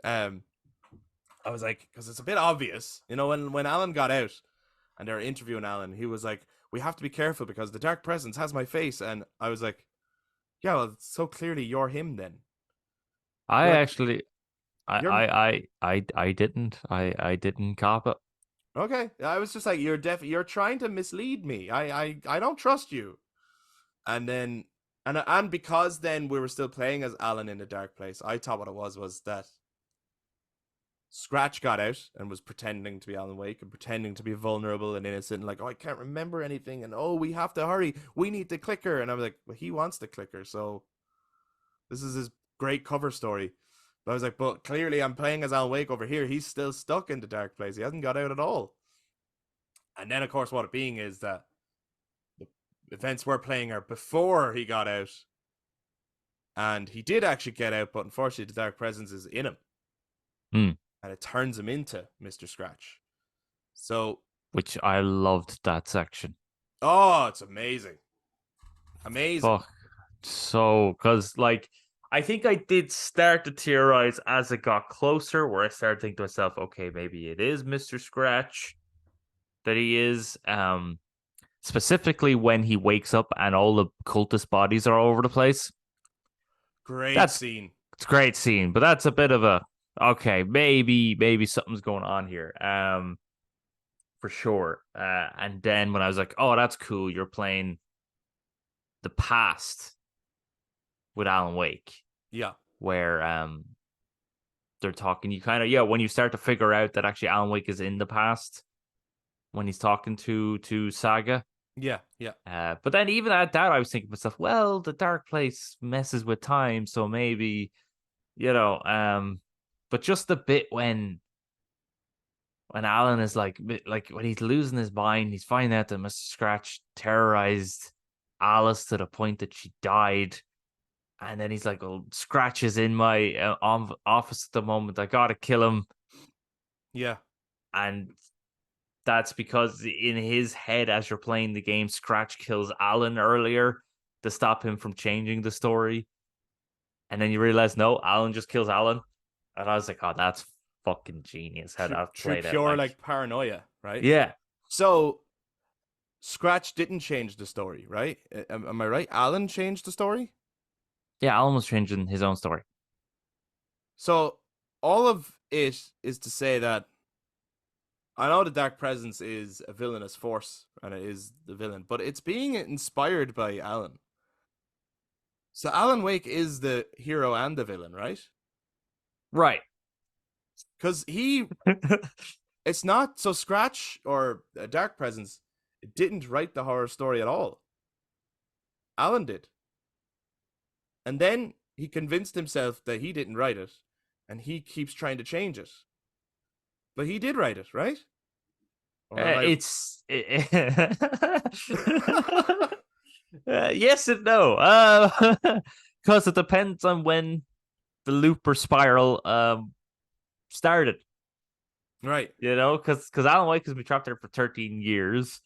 And I was like, because it's a bit obvious, you know, when Alan got out and they were interviewing Alan, he was like, we have to be careful because the dark presence has my face, and I was like, yeah, well, so clearly you're him then. I You're like, actually, you're I didn't, I didn't cop it. okay. I was just like, you're trying to mislead me. I don't trust you. And then, and because then we were still playing as Alan in the dark place, I thought what it was that Scratch got out and was pretending to be Alan Wake and pretending to be vulnerable and innocent and like, oh, I can't remember anything, and oh, we have to hurry. We need the clicker. And I was like, well, he wants the clicker, so this is his great cover story. But I was like, but clearly I'm playing as Alan Wake over here. He's still stuck in the dark place. He hasn't got out at all. And then, of course, what it being is that the events we're playing are before he got out. And he did actually get out, but unfortunately the dark presence is in him. Mm. And it turns him into Mr. Scratch. So, Which I loved that section. oh, it's amazing. Amazing. Fuck. So, because like, I think I did start to theorize as it got closer, where I started thinking to myself, okay, maybe it is Mr. Scratch that he is. Specifically when he wakes up and all the cultist bodies are all over the place. Great scene. It's a great scene, but that's a bit of a okay, maybe something's going on here. For sure. And then when I was like, oh, that's cool, you're playing the past with Alan Wake. Yeah. Where they're talking, you kind of when you start to figure out that actually Alan Wake is in the past when he's talking to Saga. Yeah. But then even at that, I was thinking to myself, well, the dark place messes with time, so maybe, but just the bit when Alan is like when he's losing his mind, he's finding out that Mr. Scratch terrorized Alice to the point that she died. And then he's like, well, Scratch is in my office at the moment. I gotta kill him. Yeah. And that's because in his head, as you're playing the game, Scratch kills Alan earlier to stop him from changing the story. And then you realize, no, Alan just kills Alan. And I was like, oh, that's fucking genius how that played out. Pure like paranoia, right? Yeah. So Scratch didn't change the story, right? Am I right? Alan changed the story? Yeah, Alan was changing his own story. So all of it is to say that I know the Dark Presence is a villainous force and it is the villain, but it's being inspired by Alan. So Alan Wake is the hero and the villain, right? Right. Because it's not so Scratch or a Dark Presence didn't write the horror story at all. Alan did. And then he convinced himself that he didn't write it, and he keeps trying to change it. But he did write it, right? Yes and no. Because it depends on when the loop or spiral started. Right. Because Alan Wake has been trapped there for 13 years.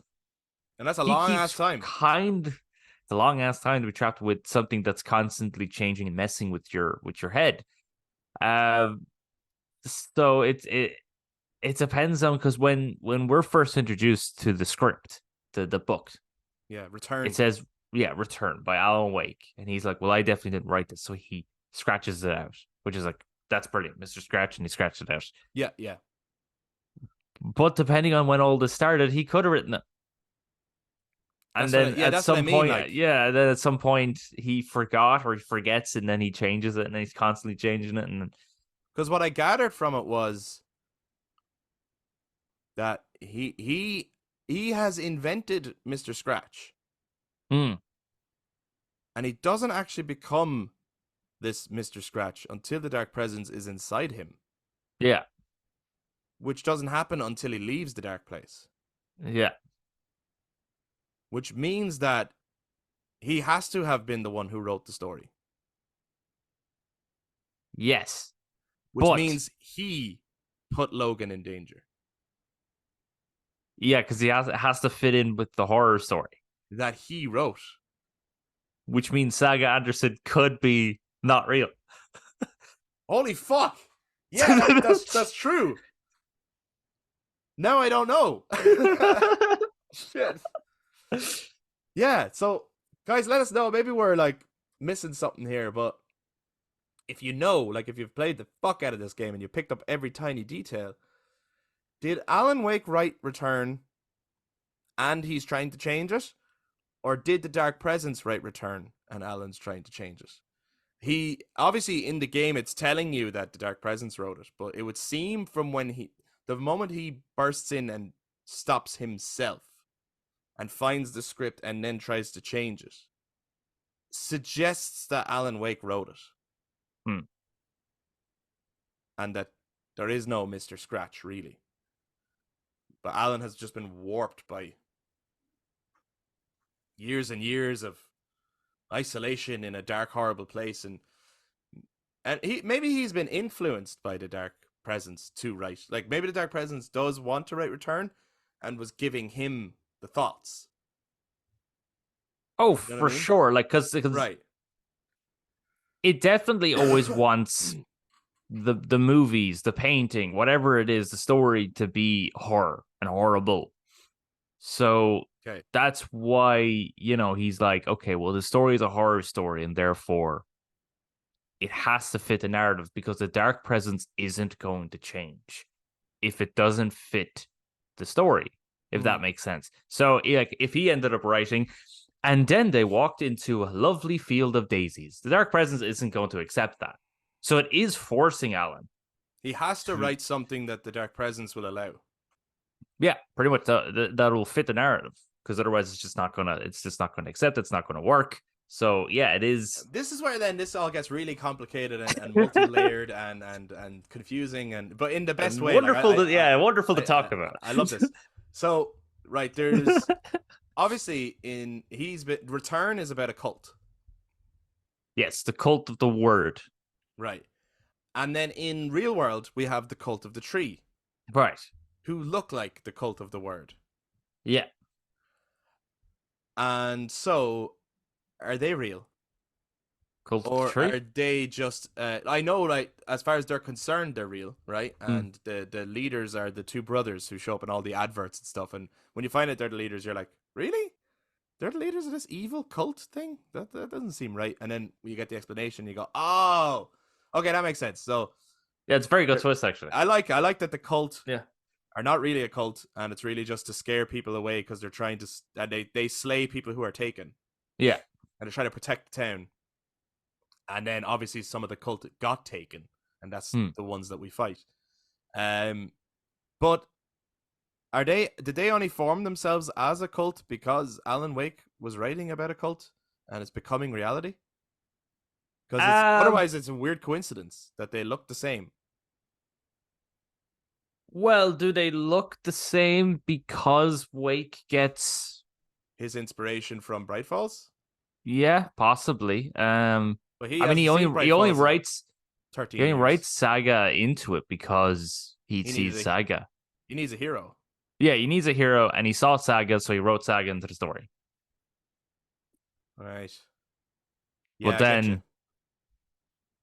And that's a long ass time. It's a long ass time to be trapped with something that's constantly changing and messing with your head. So it depends on, because when we're first introduced to the script, the book, Return. it says Return by Alan Wake, and he's like, well, I definitely didn't write this, so he scratches it out, which is like, that's brilliant, Mr. Scratch, and he scratched it out. Yeah. But depending on when all this started, he could have written it. And then at some point he forgot or he forgets, and then he changes it, and then he's constantly changing it. And because what I gathered from it was that he has invented Mr. Scratch. And he doesn't actually become this Mr. Scratch until the Dark Presence is inside him. Yeah. Which doesn't happen until he leaves the dark place. Yeah. Which means that he has to have been the one who wrote the story. Yes. Which means he put Logan in danger. Yeah, because it has to fit in with the horror story that he wrote. Which means Saga Anderson could be not real. Holy fuck! Yeah, that's true. Now I don't know. Shit. Yeah, so guys, let us know. Maybe we're like missing something here, but if you know, like if you've played the fuck out of this game and you picked up every tiny detail, did Alan Wake write Return and he's trying to change it? Or did the Dark Presence write Return and Alan's trying to change it? He obviously in the game it's telling you that the Dark Presence wrote it, but it would seem from the moment he bursts in and stops himself and finds the script and then tries to change it, suggests that Alan Wake wrote it. And that there is no Mr. Scratch, really. But Alan has just been warped by years and years of isolation in a dark, horrible place, and he's been influenced by the Dark Presence to write. Like maybe the Dark Presence does want to write Return, and was giving him the thoughts. Oh, You know for sure. Like because right, it definitely always wants the movies, the painting, whatever it is, the story to be horror and horrible. So that's why, he's like, okay, well, the story is a horror story, and therefore it has to fit the narrative, because the Dark Presence isn't going to change if it doesn't fit the story, if that makes sense. So like if he ended up writing, and then they walked into a lovely field of daisies, the Dark Presence isn't going to accept that. So it is forcing Alan. He has to write something that the Dark Presence will allow. Yeah, pretty much that will fit the narrative, because otherwise it's just not gonna accept. It's not gonna work. So yeah, it is. This is where then this all gets really complicated and multi-layered and confusing, but in the best way. Wonderful, wonderful to talk about. I love this. So right, there's obviously Return is about a cult. Yes, the cult of the word. Right. And then in real world, we have the cult of the tree. Right. Who look like the cult of the word. Yeah. And so, are they real? Cult or of the tree? Are they just... I know, like, as far as they're concerned, they're real, right? And the leaders are the two brothers who show up in all the adverts and stuff. And when you find out they're the leaders, you're like, really? They're the leaders of this evil cult thing? That doesn't seem right. And then you get the explanation, you go, oh... Okay, that makes sense. So yeah, it's a very good twist, actually. I like that the cult are not really a cult, and it's really just to scare people away, because they're trying to they slay people who are taken. Yeah, and they're trying to protect the town. And then obviously some of the cult got taken, and that's the ones that we fight. But did they only form themselves as a cult because Alan Wake was writing about a cult and it's becoming reality? Because otherwise it's a weird coincidence that they look the same. Well, do they look the same because Wake gets his inspiration from Bright Falls? Yeah, possibly. But he only writes Saga into it because he sees Saga. He needs a hero. Yeah, he needs a hero, and he saw Saga, so he wrote Saga into the story. Right. Yeah, but then...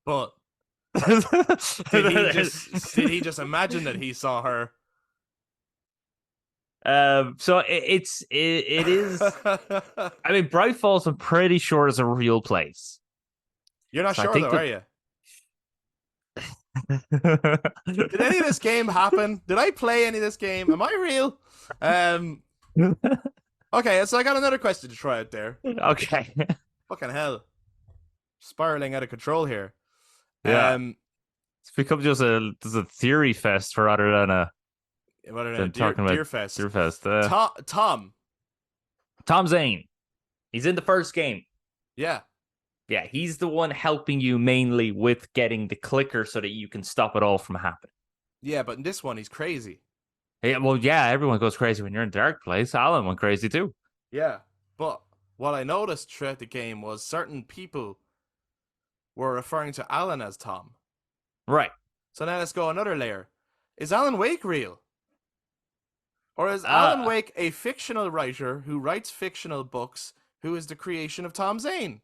But did he just imagine that he saw her? So it is. I mean, Bright Falls, I'm pretty sure, is a real place. You're not sure, though, are you? Did any of this game happen? Did I play any of this game? Am I real? Okay, so I got another question to try out there. Okay. Fucking hell. Spiraling out of control here. Yeah. It's become just a theory fest rather than talking about Deer Fest. Deer Fest. Tom Zane. He's in the first game. Yeah. Yeah, he's the one helping you mainly with getting the clicker so that you can stop it all from happening. Yeah, but in this one, he's crazy. Yeah, well, yeah, everyone goes crazy when you're in a dark place. Alan went crazy too. Yeah, but what I noticed throughout the game was certain people were referring to Alan as Tom. Right. So now let's go another layer. Is Alan Wake real? Or is Alan Wake a fictional writer who writes fictional books who is the creation of Tom Zane?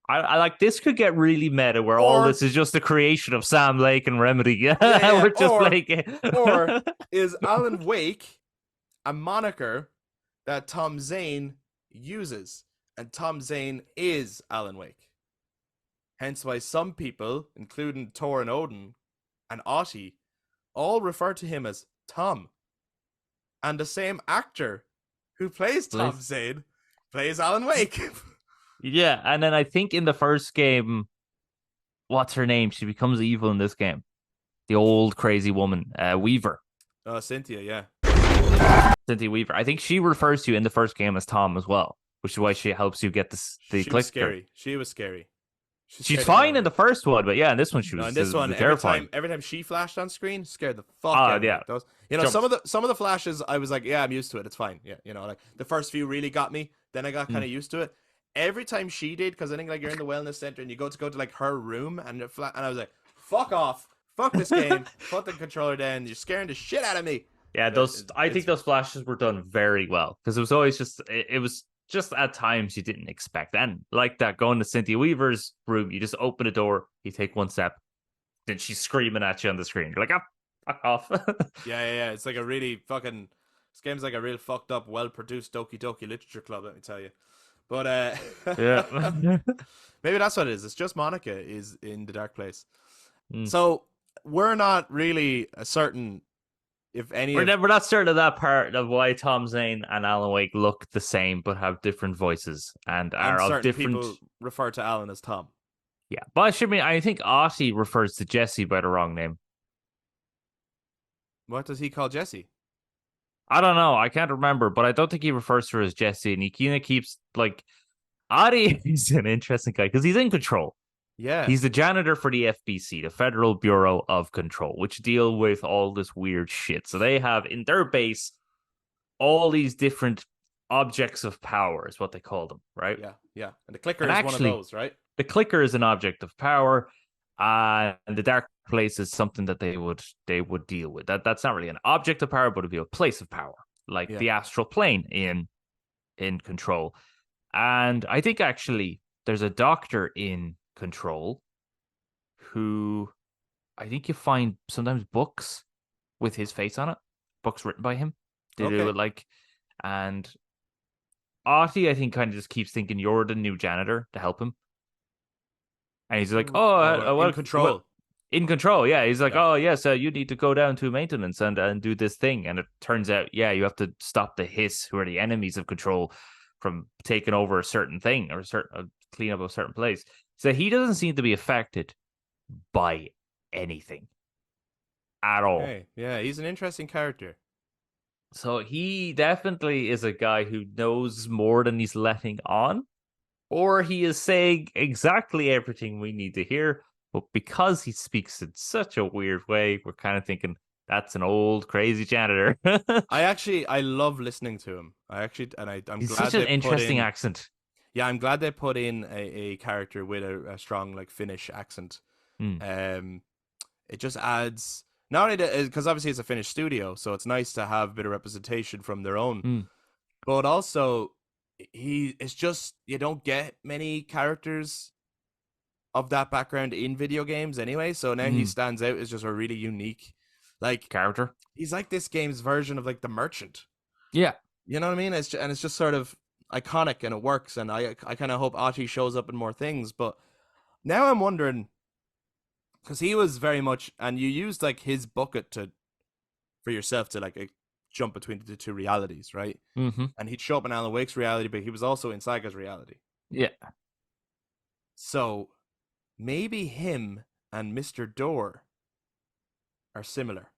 I like this could get really meta where all Or this is just the creation of Sam Lake and Remedy. yeah, We're just playing or it. is Alan Wake a moniker that Tom Zane uses, and Tom Zane is Alan Wake. Hence why some people, including Thor and Odin and Ahti, all refer to him as Tom. And the same actor who plays Tom Zane plays Alan Wake. Yeah, and then I think in the first game, what's her name? She becomes evil in this game. The old crazy woman, Weaver. Oh, Cynthia, yeah. Cynthia Weaver. I think she refers to you in the first game as Tom as well, which is why she helps you get the She was clicker. scary. She was scary. She's fine in the first one, but yeah, in this one she No, was in this one, terrifying. every time she flashed on screen, scared the fuck out of me. Yeah. Those, Jumps. some of the flashes, I was like, yeah, I'm used to it. It's fine. Yeah, like the first few really got me. Then I got kind of used to it. Every time she did, because I think like you're in the wellness center and you go to like her room and and I was like, fuck off, fuck this game, put the controller down. You're scaring the shit out of me. Yeah, I think those flashes were done very well because it was always just it was just at times you didn't expect. And like that, going to Cynthia Weaver's room, you just open a door, you take one step, then she's screaming at you on the screen. You're like, ah, fuck off. Yeah. It's like a really fucking. This game's like a real fucked up, well produced Doki Doki Literature Club. Let me tell you. But yeah. maybe that's what it is. It's just Monica is in the dark place. Mm. So we're not really certain if any. We're not certain of that part of why Tom Zane and Alan Wake look the same but have different voices and are of different. People refer to Alan as Tom. Yeah, but I think Ahti refers to Jesse by the wrong name. What does he call Jesse? I don't know. I can't remember, but I don't think he refers to her as Jesse. And he kind of keeps like Ahti is an interesting guy because he's in control. Yeah. He's the janitor for the FBC, the Federal Bureau of Control, which deal with all this weird shit. So they have in their base all these different objects of power, is what they call them, right? Yeah. And the clicker is one of those, right? The clicker is an object of power, and the dark place is something that they would deal with. That's not really an object of power, but it'd be a place of power, like the astral plane in Control. And I think actually there's a doctor in Control who I think you find sometimes books with his face on it, books written by him. They do it like, and Ahti I think kind of just keeps thinking you're the new janitor to help him. And he's like, in Control. In Control, yeah. He's like, oh, yes, you need to go down to maintenance and do this thing. And it turns out, yeah, you have to stop the Hiss, who are the enemies of Control, from taking over a certain thing or clean up a certain place. So he doesn't seem to be affected by anything at all. Okay. Yeah, he's an interesting character. So he definitely is a guy who knows more than he's letting on. Or he is saying exactly everything we need to hear, but because he speaks in such a weird way, we're kind of thinking that's an old crazy janitor. I love listening to him. I'm He's glad such an interesting accent. Yeah, I'm glad they put in a character with a strong like Finnish accent. It just adds not only because obviously it's a Finnish studio, so it's nice to have a bit of representation from their own, but also. It's just you don't get many characters of that background in video games anyway, so now he stands out as just a really unique like character. He's like this game's version of like the merchant. Yeah, you know what I mean. It's just sort of iconic and it works, and I kind of hope Ahti shows up in more things. But now I'm wondering because he was very much, and you used like his bucket for yourself to like jump between the two realities, right? And he'd show up in Alan Wake's reality, but he was also in Saga's reality. Yeah. So maybe him and Mr. Door are similar.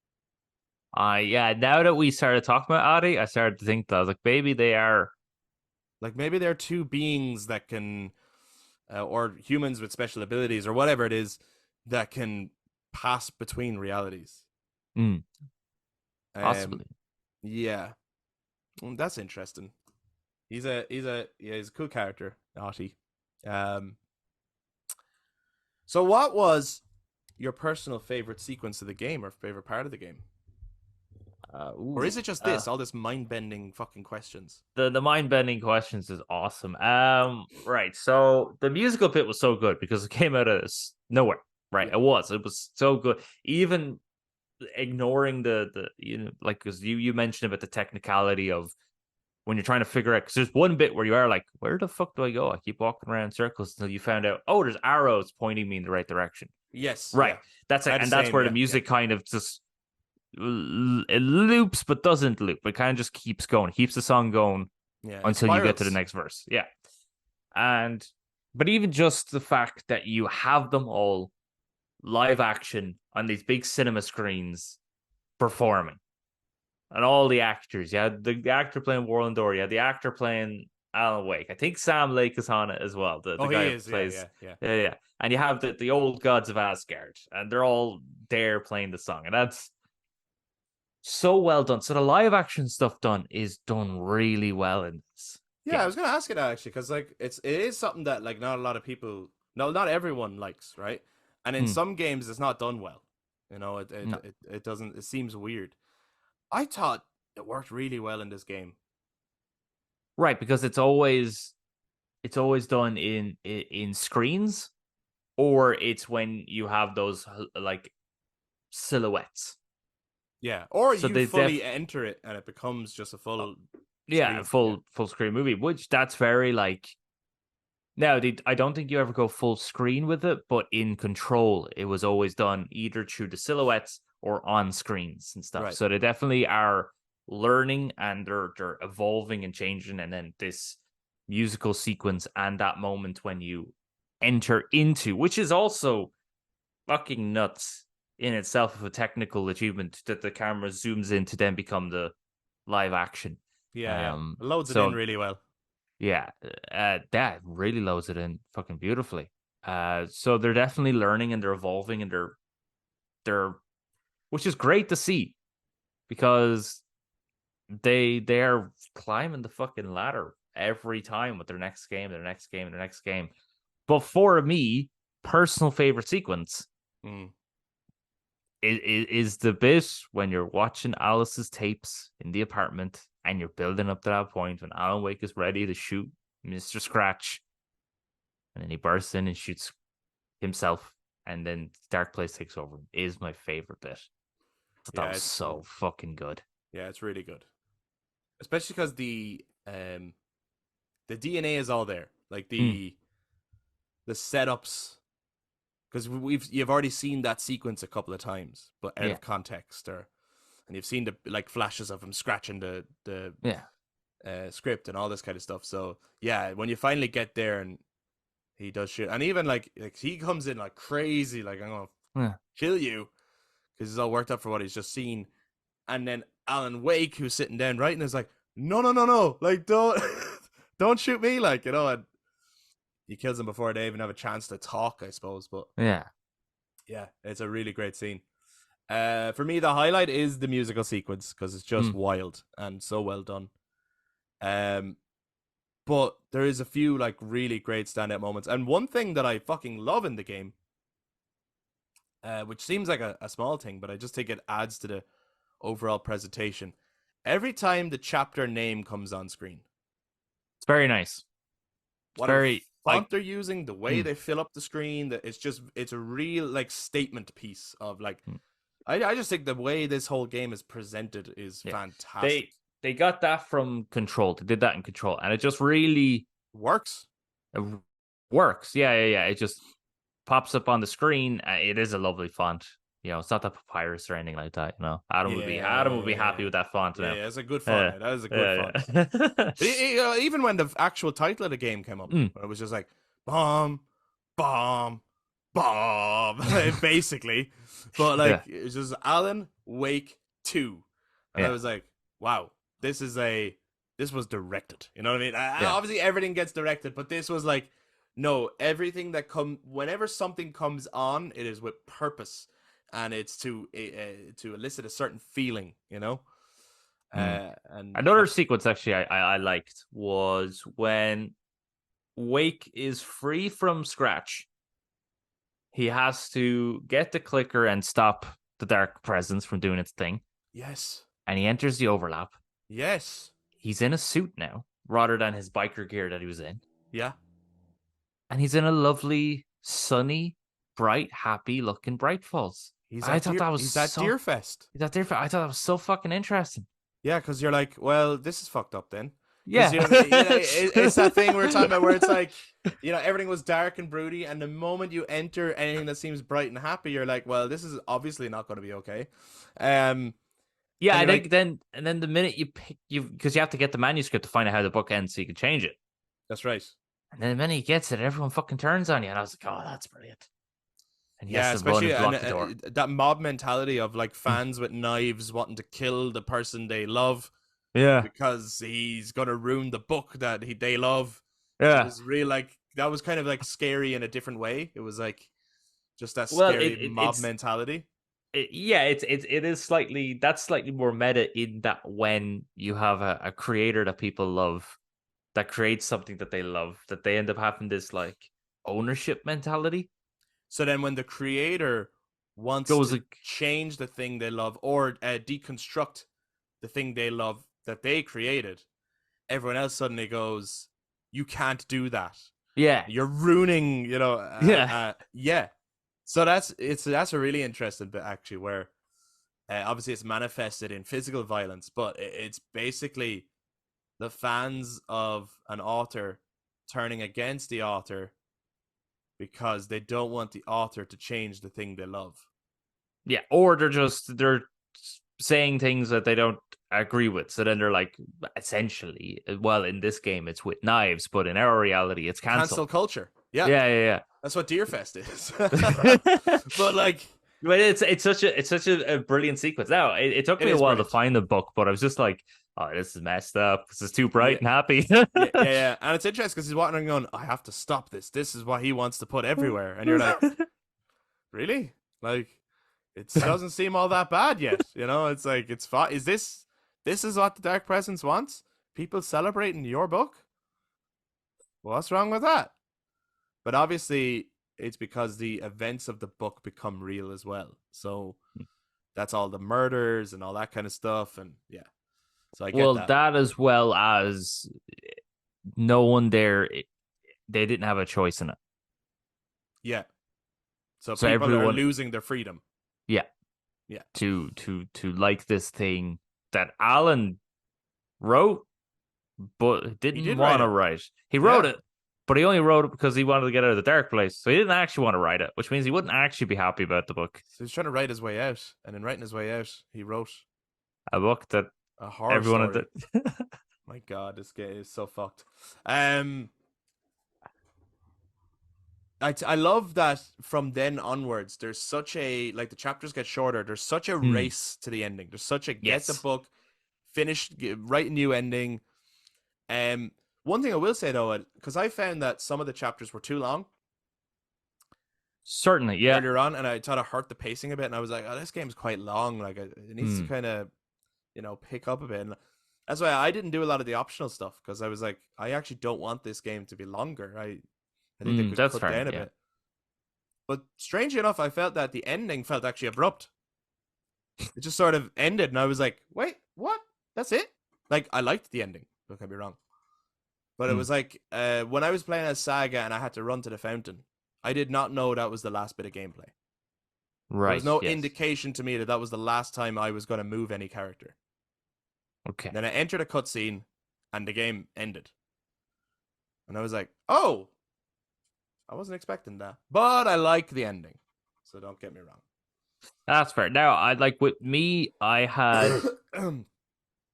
Yeah. Now that we started talking about Ahti, I started to think that I was like, maybe they are. Like maybe they're two beings that can, or humans with special abilities, or whatever it is, that can pass between realities. Possibly. Yeah, that's interesting. He's a cool character, Ahti. So what was your personal favorite sequence of the game or favorite part of the game? Or is it just all this mind-bending fucking questions? The mind bending questions is awesome. Right. So the musical bit was so good because it came out of nowhere. Right. Yeah. It was so good. Even ignoring like, because you mentioned about the technicality of when you're trying to figure out, because there's one bit where you are like, where the fuck do I go? I keep walking around in circles until you found out, oh, there's arrows pointing me in the right direction. Yes. Right. Yeah. That's it. I had the And that's same, where the yeah, music kind of just it loops but doesn't loop. It kind of just keeps going, keeps the song going yeah. It until you get to the spirals. next verse. Yeah. And but even just the fact that you have them all live action on these big cinema screens performing, and all the actors, yeah, the actor playing Warland Dory, yeah, the actor playing Alan Wake. I think Sam Lake is on it as well. The Oh, guy he who is. Yeah. plays, Yeah. Yeah. yeah. And you have the old gods of Asgard, and they're all there playing the song, and that's so well done. So the live action stuff is done really well in this Yeah, I game. was gonna ask you that actually, because like it is something that like not a lot of people, no, not everyone likes, right? And in Hmm. some games, it's not done well. You know, No. it doesn't. It seems weird. I thought it worked really well in this game. Right, because it's always done in screens, or it's when you have those like silhouettes. Yeah, or So you they fully enter it and it becomes just a uh, full yeah, screen. Yeah, full screen movie, which that's very like now I don't think you ever go full screen with it, but in Control it was always done either through the silhouettes or on screens and stuff. right. So they definitely are learning, and they're evolving and changing, and then this musical sequence and that moment when you enter into, which is also fucking nuts in itself of a technical achievement, that the camera zooms in to then become the live action. Yeah, yeah. It loads it in So really well. yeah, that really loads it in fucking beautifully. So they're definitely learning, and they're evolving, and they're which is great to see, because they're climbing the fucking ladder every time with their next game, their next game, their next game. But for me, personal favorite sequence Mm. is the bit when you're watching Alice's tapes in the apartment, and you're building up to that point when Alan Wake is ready to shoot Mr. Scratch, and then he bursts in and shoots himself, and then Dark Place takes over. Is my favorite bit. I thought that Yeah, was so fucking good. yeah, it's really good, especially because the DNA is all there, like Mm, the setups, because you've already seen that sequence a couple of times, but out yeah, of context, or and you've seen the like flashes of him scratching the yeah, script and all this kind of stuff. So yeah, when you finally get there and he does shit, and even like he comes in like crazy, like I'm gonna yeah. kill you, because he's all worked up for what he's just seen, and then Alan Wake, who's sitting down writing, is like, no, no, no, no, like don't don't shoot me, like, you know, and he kills him before they even have a chance to talk, I suppose. But Yeah. yeah, it's a really great scene. For me, the highlight is the musical sequence because it's just Mm. wild and so well done. Um, but there is a few like really great standout moments, and one thing that I fucking love in the game, which seems like a small thing, but I just think it adds to the overall presentation. Every time the chapter name comes on screen, It's very nice. It's whatever very like font they're using, the way mm, they fill up the screen, that it's a real like statement piece of like mm, I just think the way this whole game is presented is yeah. fantastic. They got that from Control. They did that in Control, and it just really Works. uh, works. Yeah. It just pops up on the screen. It is a lovely font. You know, it's not the papyrus or anything like that. You know, Adam would be happy with that font now. Yeah, it's a good font. Uh, Now. That is a good font. yeah. Even when the actual title of the game came up, Mm, it was just like bomb, bomb, bomb, basically. But yeah. like it's just Alan Wake 2, and I Yeah. was like, wow, this was directed. You know what I mean? Yeah. Obviously, everything gets directed, but this was like, no, everything that whenever something comes on, it is with purpose, and it's to elicit a certain feeling. You know. Mm. And Another that's sequence actually I liked was when Wake is free from Scratch. He has to get the clicker and stop the dark presence from doing its thing. yes. and he enters the overlap. Yes. He's in a suit now, rather than his biker gear that he was in. Yeah. And he's in a lovely, sunny, bright, happy-looking Bright Falls. I thought that was He's at so... Deerfest. That different. I thought that was so fucking interesting. Yeah, because you're like, well, this is fucked up then. Yeah. Because it's that thing we're talking about where it's like, everything was dark and broody, and the moment you enter anything that seems bright and happy, you're like, well, this is obviously not going to be okay. Yeah, I think like, then the minute because you have to get the manuscript to find out how the book ends so you can change it. That's right. And then the minute he gets it, everyone fucking turns on you, and I was like, oh, that's brilliant. And he has to run especially and block the door. That mob mentality of like fans with knives wanting to kill the person they love. Yeah, because he's gonna ruin the book that they love. yeah. It was real, like that was kind of like scary in a different way. It was like just that scary mob mentality. It is slightly more meta in that when you have a creator that people love that creates something that they love, that they end up having this like ownership mentality. So then when the creator wants to change the thing they love or deconstruct the thing they love that they created, everyone else suddenly goes, you can't do that. Yeah. You're ruining, yeah. So that's a really interesting bit actually, where obviously it's manifested in physical violence, but it's basically the fans of an author turning against the author because they don't want the author to change the thing they love. Yeah, or they're saying things that they don't agree with. So then they're like, essentially, well, in this game it's with knives, but in our reality it's cancel culture. Yeah. Yeah. That's what Deerfest is. But like, but it's such a brilliant sequence. Now it took me a while to find the book, but I was just like, oh, this is messed up. This is too bright and happy. yeah. And it's interesting because he's walking around going, I have to stop this. This is what he wants to put everywhere. And you're like, really? Like, it doesn't seem all that bad yet. It's like, it's fine. Is this is what the Dark Presence wants? People celebrating your book? What's wrong with that? But obviously, it's because the events of the book become real as well. So that's all the murders and all that kind of stuff. And yeah. So I get that as well as no one there, they didn't have a choice in it. Yeah. So people everyone, are losing their freedom. Yeah. Yeah. To like this thing that Alan wrote, but didn't want to write. He wrote it, but he only wrote it because he wanted to get out of the dark place. So he didn't actually want to write it, which means he wouldn't actually be happy about the book. So he's trying to write his way out, and in writing his way out, he wrote a book that a horror everyone story. My God, this game is so fucked. I love that from then onwards, there's such a, like, the chapters get shorter. There's such a race to the ending. There's such a get the book, finish, write a new ending. One thing I will say though, because I found that some of the chapters were too long. Certainly, yeah. Earlier on, and I thought it hurt the pacing a bit, and I was like, oh, this game's quite long. Like, it needs to kind of, pick up a bit. And that's why I didn't do a lot of the optional stuff, because I was like, I actually don't want this game to be longer. I think they could cut down a bit. But strangely enough, I felt that the ending felt actually abrupt. It just sort of ended, and I was like, wait, what? That's it? Like, I liked the ending, don't get me wrong. But it was like, when I was playing as Saga and I had to run to the fountain, I did not know that was the last bit of gameplay. Right. There was no indication to me that was the last time I was going to move any character. Okay. Then I entered a cutscene, and the game ended. And I was like, oh, I wasn't expecting that. But I like the ending, so don't get me wrong. That's fair. Now, with me, I had...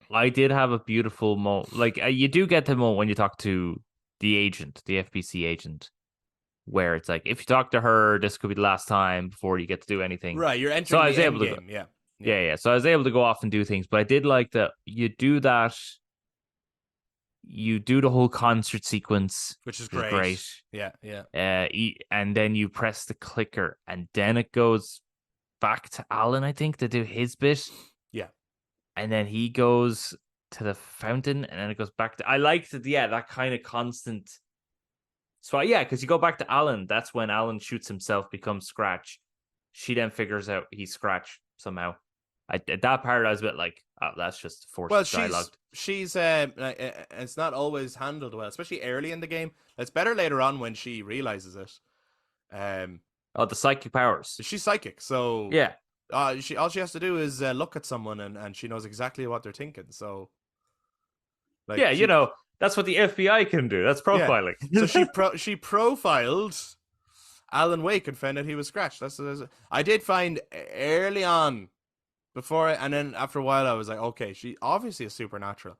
I did have a beautiful moment. Like, you do get the moment when you talk to the agent, the FBC agent, where it's like, if you talk to her, this could be the last time before you get to do anything. Right, you're entering the end game, yeah. So I was able to go off and do things, but I did like that you do that. You do the whole concert sequence, which is great. Yeah. And then you press the clicker, and then it goes back to Alan, I think, to do his bit. Yeah. And then he goes to the fountain, and then it goes back to... I liked it, that kind of constant... So, yeah, because you go back to Alan, that's when Alan shoots himself, becomes Scratch. She then figures out he's Scratch somehow. At that part, I was a bit like, oh, that's just Well, forced dialogue. she's it's not always handled well, especially early in the game. It's better later on when she realizes it. Um, Oh, the psychic powers. she's psychic, so Yeah. she all she has to do is look at someone and she knows exactly what they're thinking. So like Yeah, she that's what the FBI can do. That's yeah, profiling. so she profiled Alan Wake and found out he was Scratch. I did find early on and then after a while I was like, okay, she obviously is supernatural.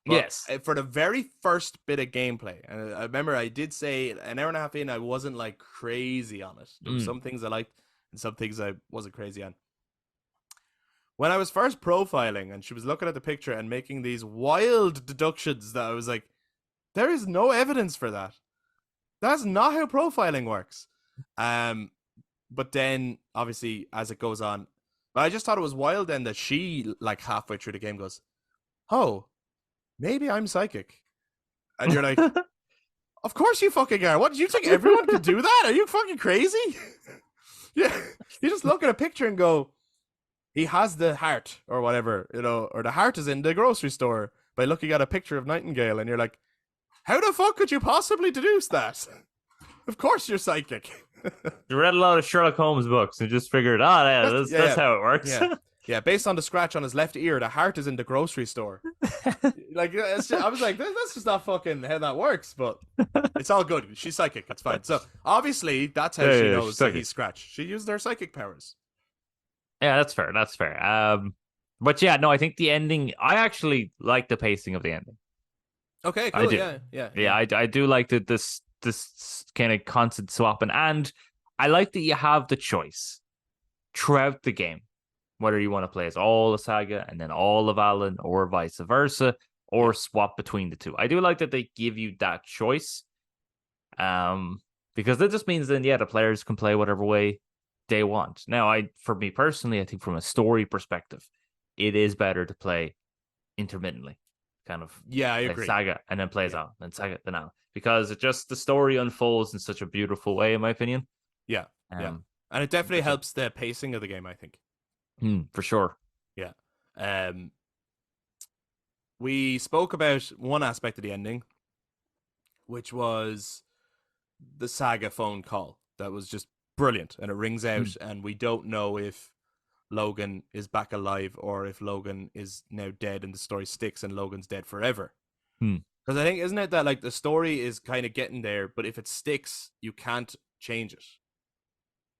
But Yes. for the very first bit of gameplay, and I remember I did say an hour and a half in, I wasn't like crazy on it. There were some things I liked and some things I wasn't crazy on. When I was first profiling and she was looking at the picture and making these wild deductions that I was like, there is no evidence for that. That's not how profiling works. But then obviously as it goes on, I just thought it was wild then that she like halfway through the game goes, oh, maybe I'm psychic. And you're like, of course you fucking are. What, do you think everyone can do that? Are you fucking crazy? Yeah. You just look at a picture and go, he has the heart or whatever, or the heart is in the grocery store by looking at a picture of Nightingale. And you're like, how the fuck could you possibly deduce that? Of course you're psychic. You read a lot of Sherlock Holmes books and just figured, that's how it works. Yeah, based on the scratch on his left ear, the heart is in the grocery store. Like, I was like, that's just not fucking how that works, but it's all good. She's psychic. It's fine. So, obviously, that's how she knows that he's Scratch. She used her psychic powers. Yeah, that's fair. That's fair. But yeah, no, I think the ending, I actually like the pacing of the ending. Okay, cool. I do. Yeah, I do like this kind of constant swapping, and I like that you have the choice throughout the game, whether you want to play as all of Saga and then all of Alan, or vice versa, or swap between the two. I do like that they give you that choice, because that just means then the players can play whatever way they want. Now, for me personally, I think from a story perspective, it is better to play intermittently. Kind of, I agree. Saga and then plays Alan, then Saga then Alan, because the story unfolds in such a beautiful way, in my opinion. Yeah, and it definitely helps the pacing of the game, I think. For sure. Yeah. We spoke about one aspect of the ending, which was the Saga phone call. That was just brilliant, and it rings out, and we don't know if Logan is back alive or if Logan is now dead and the story sticks and Logan's dead forever. Because I think, isn't it that like the story is kind of getting there, but if it sticks, you can't change it.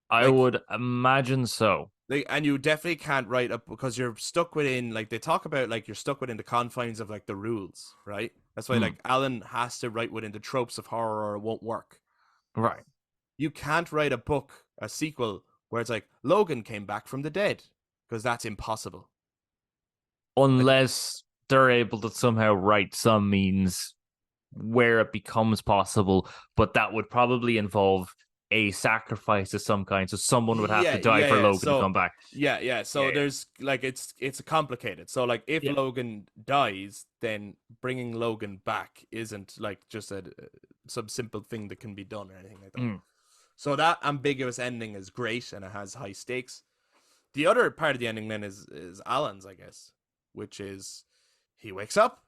I would imagine so. And you definitely can't write up because you're stuck within, like they talk about, like you're stuck within the confines of like the rules, right? That's why like Alan has to write within the tropes of horror or it won't work. Right. You can't write a sequel where it's like Logan came back from the dead, because that's impossible. Unless they're able to somehow write some means where it becomes possible, but that would probably involve a sacrifice of some kind. So someone would have to die for Logan to come back. So there's like it's complicated. So like if Logan dies, then bringing Logan back isn't like just some simple thing that can be done or anything like that. So that ambiguous ending is great and it has high stakes. The other part of the ending then is Alan's, I guess, which is he wakes up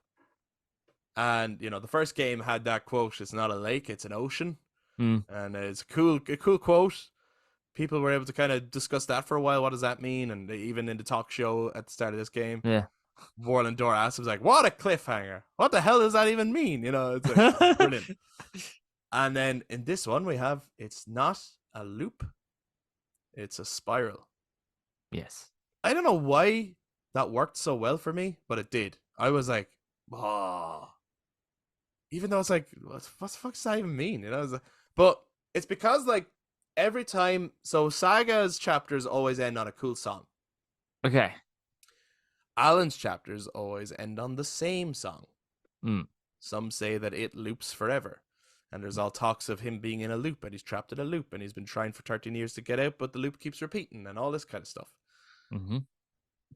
and the first game had that quote, it's not a lake, it's an ocean. And it's a cool quote. People were able to kind of discuss that for a while. What does that mean? And even in the talk show at the start of this game, Warland Dor asked, was like, what a cliffhanger. What the hell does that even mean? It's like, brilliant. And then in this one we have, it's not a loop, it's a spiral. Yes. I don't know why that worked so well for me, but it did. I was like, oh. Even though it's like, what the fuck does that even mean? But it's because like every time, so Saga's chapters always end on a cool song. Okay. Alan's chapters always end on the same song. Some say that it loops forever. And there's all talks of him being in a loop and he's trapped in a loop and he's been trying for 13 years to get out, but the loop keeps repeating and all this kind of stuff.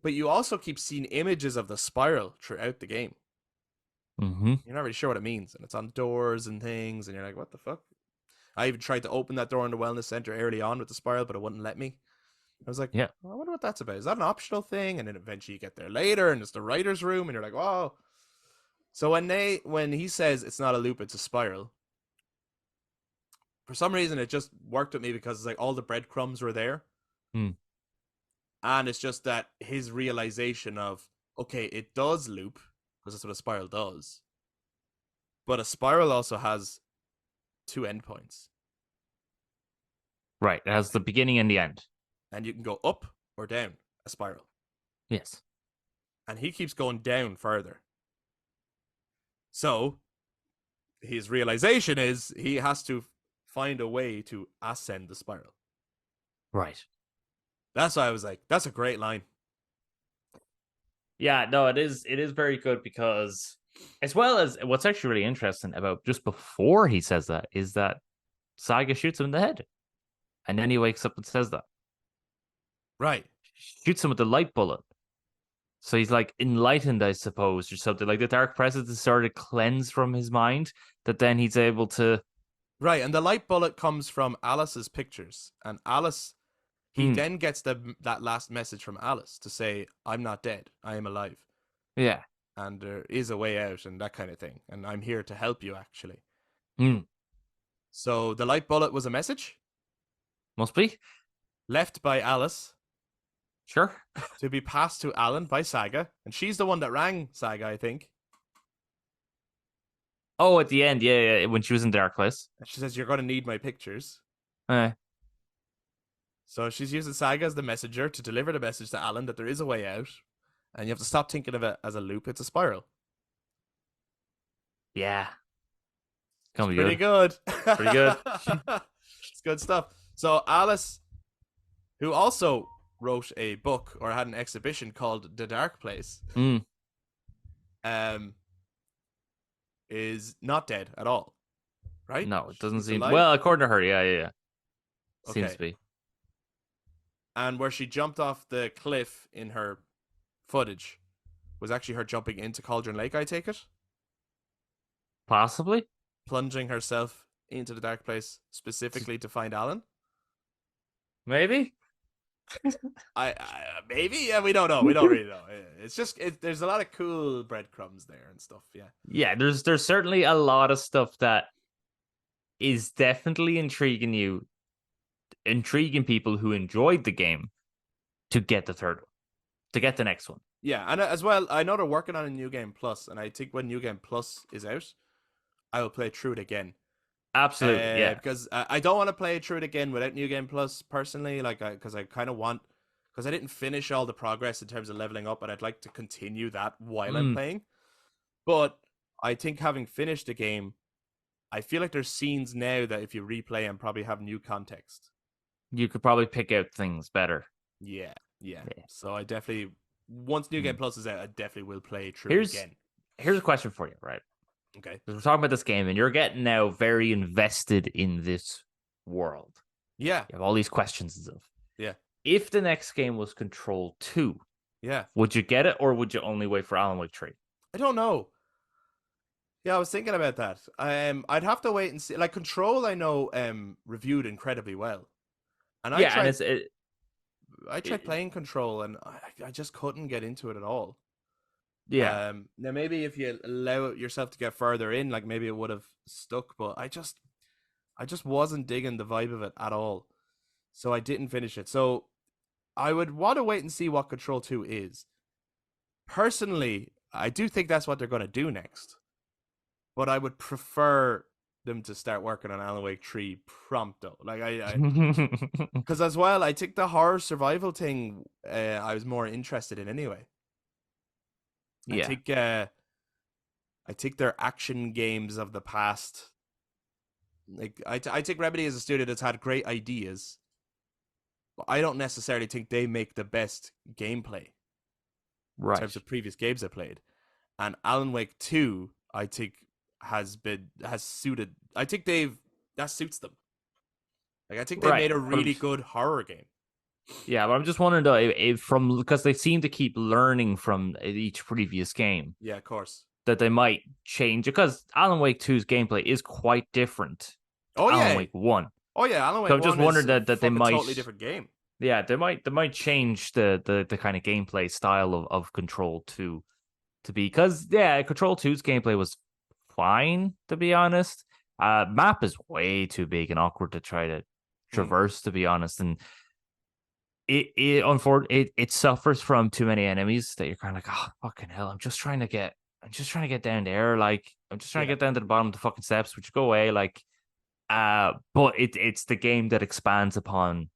But you also keep seeing images of the spiral throughout the game. You're not really sure what it means, and it's on doors and things, and you're like, what the fuck? I even tried to open that door in the wellness center early on with the spiral, but it wouldn't let me. I was like, Yeah. I wonder what that's about. Is that an optional thing? And then eventually you get there later, and it's the writer's room, and you're like, oh. So when he says it's not a loop, it's a spiral. For some reason, it just worked with me because it's like all the breadcrumbs were there, Hmm. and it's just that his realization of, okay, it does loop because that's what a spiral does, but a spiral also has two endpoints, Right. It has the beginning and the end. and you can go up or down a spiral, Yes. and he keeps going down further. So his realization is he has to find a way to ascend the spiral. Right. That's why I was like, that's a great line. Yeah, no, it is very good because, as well as what's actually really interesting about just before he says that is that Saga shoots him in the head. And then he wakes up and says that. Right. Shoots him with the light bullet. So he's like enlightened, I suppose, or something. Like the dark presence is sort of cleansed from his mind, that then he's able to. Right, and the light bullet comes from Alice's pictures, and Alice, he then gets that last message from Alice to say, "I'm not dead, I am alive, Yeah. and there is a way out," and that kind of thing, and I'm here to help you, actually. So the light bullet was a message Must be. left by Alice Sure. to be passed to Alan by Saga, and she's the one that rang Saga, I think. Oh, at the end, yeah, when she was in Dark Place. And she says, "You're going to need my pictures." Uh, So she's using Saga as the messenger to deliver the message to Alan that there is a way out, and you have to stop thinking of it as a loop. It's a spiral. yeah. Gonna be Pretty good. Pretty good. It's good stuff. So Alice, who also wrote a book or had an exhibition called The Dark Place, is not dead at all. Right? No, it doesn't She's seem. alive. Well, according to her, yeah. Seems Okay. to be. And where she jumped off the cliff in her footage was actually her jumping into Cauldron Lake, I take it? Possibly. Plunging herself into the dark place specifically to find Alan. Maybe. I maybe, yeah, we don't know. We don't really know. It's just there's a lot of cool breadcrumbs there and stuff. Yeah. Yeah, there's certainly a lot of stuff that is definitely intriguing people who enjoyed the game to get the third one, to get the next one. Yeah, and as well, I know they're working on a New Game Plus, and I think when New Game Plus is out, I will play through it again. Absolutely, yeah. Because I don't want to play through it again without New Game Plus personally, because I kind of want, because I didn't finish all the progress in terms of leveling up, and I'd like to continue that while I'm playing. But I think having finished the game, I feel like there's scenes now that if you replay and probably have new context, you could probably pick out things better. Yeah. So I definitely, once New Game Plus is out, I definitely will play through it again. Here's a question for you, right? Okay. We're talking about this game, and you're getting now very invested in this world. Yeah. You have all these questions and stuff. Yeah. If the next game was Control 2, yeah, would you get it, or would you only wait for Alan Wake 3? I don't know. Yeah, I was thinking about that. I'd have to wait and see. Like Control, I know reviewed incredibly well, and I tried playing Control, and I just couldn't get into it at all. Yeah. Now maybe if you allow yourself to get further in, like maybe it would have stuck, but I just wasn't digging the vibe of it at all. So I didn't finish it. So I would want to wait and see what Control 2 is. Personally, I do think that's what they're going to do next. But I would prefer them to start working on Alan Wake 3 pronto. Like because as well, I think the horror survival thing I was more interested in anyway. Yeah. I think their action games of the past, like I think Remedy is a studio that's had great ideas, but I don't necessarily think they make the best gameplay in terms of previous games I played. And Alan Wake 2, I think has suited. I think that suits them. Like I think they made a really good horror game. Yeah, but I'm just wondering though, if because they seem to keep learning from each previous game. Yeah, of course. That they might change, because Alan Wake 2's gameplay is quite different. Oh yeah, Alan Wake 1. Oh yeah, Alan Wake. So I'm just wondering that they might totally different game. Yeah, they might change the kind of gameplay style of Control 2 to be, because yeah, Control 2's gameplay was fine, to be honest. Map is way too big and awkward to try to Mm. traverse, to be honest, and it suffers from too many enemies that you're kind of like, oh fucking hell, I'm just trying to get down there, like I'm just trying to Yeah. get down to the bottom of the fucking steps, which go away, like but it's the game that expands upon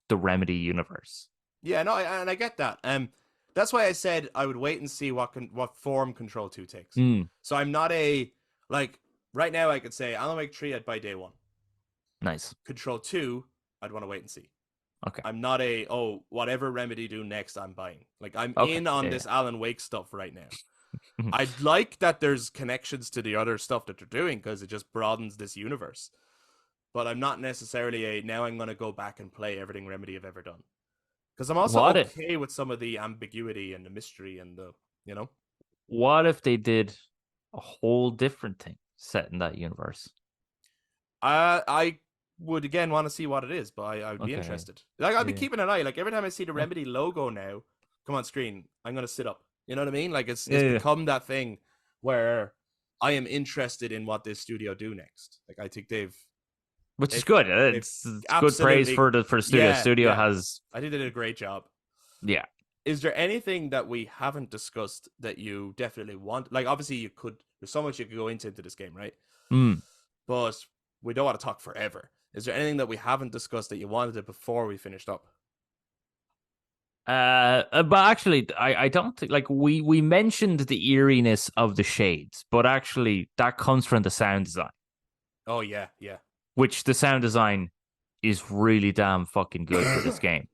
the Remedy universe. Yeah, no, and I get that. That's why I said I would wait and see what form Control 2 takes. Mm, So I'm not a like right now. I could say Alan Wake 3 I'd buy day one. nice. Control 2 I'd want to wait and see. Okay. I'm not a whatever Remedy do next I'm buying. Like I'm Okay. in on Yeah. this Alan Wake stuff right now. Yeah. I'd like that there's connections to the other stuff that they're doing because it just broadens this universe. But I'm not necessarily a now I'm going to go back and play everything Remedy have ever done. Because I'm also What if okay with some of the ambiguity and the mystery and the, you know? what if they did a whole different thing set in that universe? I would again want to see what it is, but I would be Okay. interested. Like I'll be Yeah. keeping an eye. Like every time I see the Yeah. Remedy logo now come on screen, I'm gonna sit up. You know what I mean? Like it's Yeah. become that thing where I am interested in what this studio do next. Like I think Which is they've good. they've It's good praise absolutely for the studio. Studio yeah. has I think they did a great job. yeah. Is there anything that we haven't discussed that you definitely want? Like obviously you could. There's so much you could go into this game, right? Mm. But we don't want to talk forever. Is there anything that we haven't discussed that you wanted it before we finished up? But actually, I don't think, like, we mentioned the eeriness of the shades, but actually that comes from the sound design, Oh yeah, yeah, which the sound design is really damn fucking good for this game,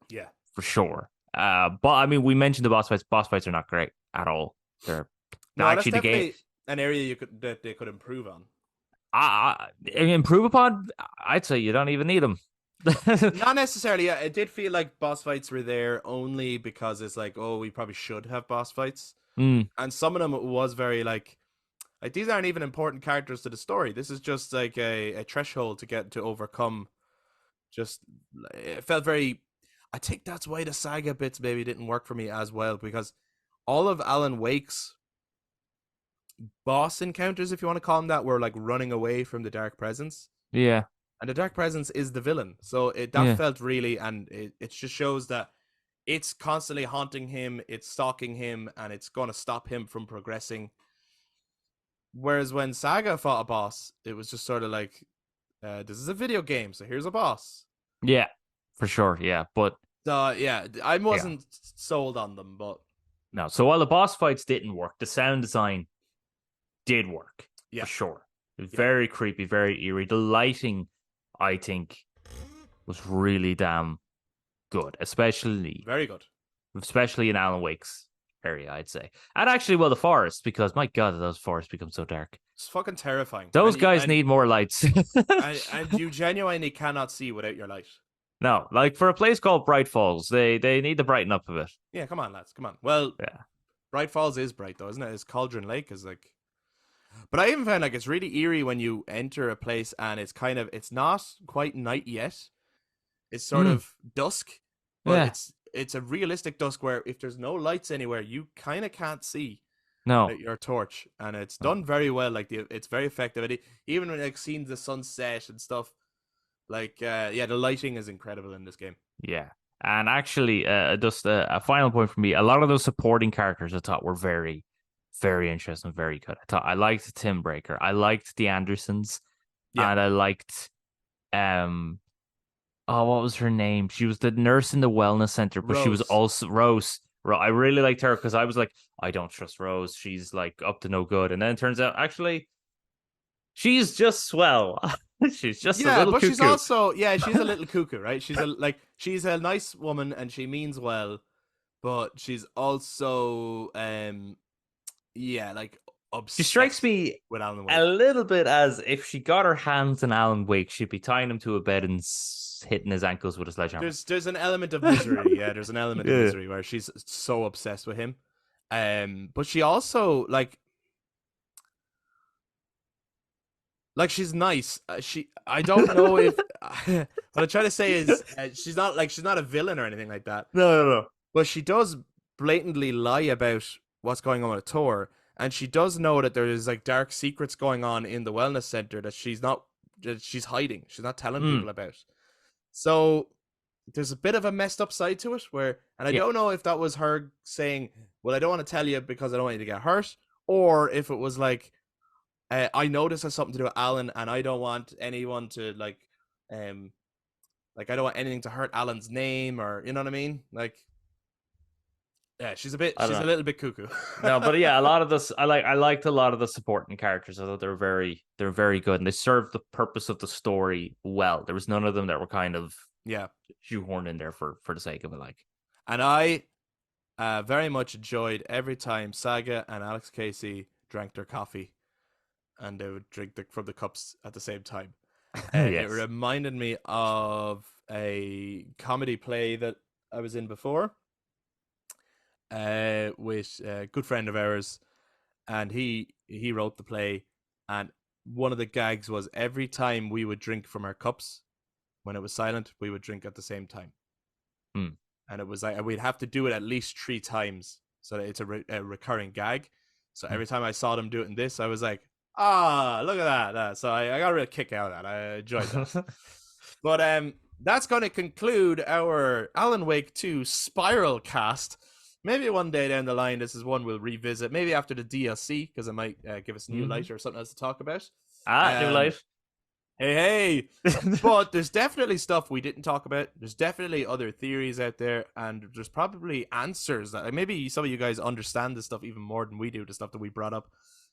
yeah. for sure. But I mean, we mentioned the boss fights. Boss fights are not great at all. They're No, that's actually the game. definitely an area that they could improve on. Improve upon. I'd say you don't even need them. Not necessarily. Yeah, it did feel like boss fights were there only because it's like, oh, we probably should have boss fights, Mm, and some of them was very like these aren't even important characters to the story. This is just like a threshold to get to overcome. Just it felt very. I think that's why the Saga bits maybe didn't work for me as well because all of Alan Wake's boss encounters, if you want to call them that, were like running away from the dark presence. yeah, And the dark presence is the villain. So that yeah, felt really, and it just shows that it's constantly haunting him, it's stalking him, and it's going to stop him from progressing. Whereas when Saga fought a boss, it was just sort of like, this is a video game, so here's a boss. yeah, for sure. Yeah, but Yeah, I yeah, wasn't sold on them, but no. So while the boss fights didn't work, the sound design did work yeah, for sure. It was yeah, very creepy, very eerie. The lighting, I think, was really damn good, very good. especially in Alan Wake's area, I'd say. And actually, well, the forest, because my god, those forests become so dark. It's fucking terrifying. Those And guys need more lights. and you genuinely cannot see without your light. No, like for a place called Bright Falls, they need to brighten up a bit. Yeah, come on, lads, come on. Well, Yeah. Bright Falls is bright though, isn't it? It's Cauldron Lake is like, but I even found like it's really eerie when you enter a place and it's not quite night yet. It's sort Mm, of dusk, but yeah. it's a realistic dusk where if there's no lights anywhere, you kind of can't see No. your torch, and it's No. done very well. Like it's very effective. Even when like seeing the sunset and stuff, like yeah, the lighting is incredible in this game. Yeah. And actually, just a final point for me. A lot of those supporting characters I thought were very, very interesting, very good. I liked Tim Breaker. I liked the Andersons, Yeah, and I liked um oh, what was her name? She was the nurse in the wellness center, but she was Rose. also Rose. I really liked her because I was like, I don't trust Rose. She's like up to no good. And then it turns out actually she's just swell. She's just a Yeah, little but she's cuckoo. also she's a little cuckoo, right? She's a nice woman and she means well, but she's also like She strikes obsessed me with Alan a Wake. little bit as if she got her hands on Alan Wake, she'd be tying him to a bed and hitting his ankles with a sledgehammer. There's an element of misery, yeah. There's an element of Yeah. misery where she's so obsessed with him, but she also like she's nice. I don't know if what I'm trying to say is she's not a villain or anything like that. No. But she does blatantly lie about what's going on with Tor, and she does know that there is like dark secrets going on in the wellness center that she's hiding. She's not telling Mm. people about. So there's a bit of a messed up side to it and I don't know if that was her saying, well, I don't want to tell you because I don't want you to get hurt, or if it was like, I know this has something to do with Alan, and I don't want anyone to like I don't want anything to hurt Alan's name, or you know what I mean? Like, yeah, she's a little bit cuckoo. No, but yeah, a lot of this, I liked a lot of the supporting characters. I thought they're very good, and they served the purpose of the story well. There was none of them that were kind of shoehorned in there for the sake of it, like. And I very much enjoyed every time Saga and Alex Casey drank their coffee, and they would drink from the cups at the same time. Yes. It reminded me of a comedy play that I was in before, with a good friend of ours, and he wrote the play, and one of the gags was every time we would drink from our cups, when it was silent, we would drink at the same time. And it was like we'd have to do it at least 3 times, so that it's a recurring gag. So every time I saw them do it in this, I was like, look at that. So I got a real kick out of that. I enjoyed that. But that's going to conclude our Alan Wake 2 Spiral cast. Maybe one day down the line, this is one we'll revisit. Maybe after the DLC, because it might give us new light or something else to talk about. New light. Hey. But there's definitely stuff we didn't talk about. There's definitely other theories out there, and there's probably answers that maybe some of you guys understand this stuff even more than we do, the stuff that we brought up.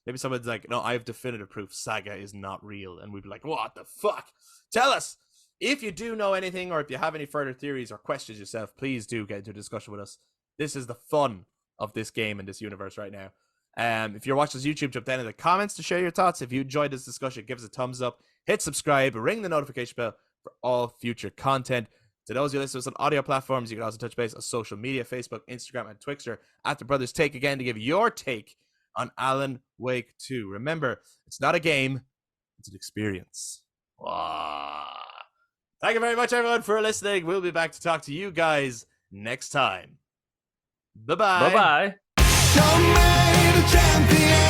Maybe someone's like, no, I have definitive proof Saga is not real. And we'd be like, what the fuck? Tell us. If you do know anything, or if you have any further theories or questions yourself, please do get into a discussion with us. This is the fun of this game and this universe right now. If you're watching this YouTube, jump down in the comments to share your thoughts. If you enjoyed this discussion, give us a thumbs up, hit subscribe, ring the notification bell for all future content. To those who listen to us on audio platforms, you can also touch base on social media, Facebook, Instagram, and Twixter at The Brothers Take again to give your take on Alan Wake 2. Remember, it's not a game, it's an experience. Thank you very much, everyone, for listening. We'll be back to talk to you guys next time. Bye-bye. Bye-bye. Champion.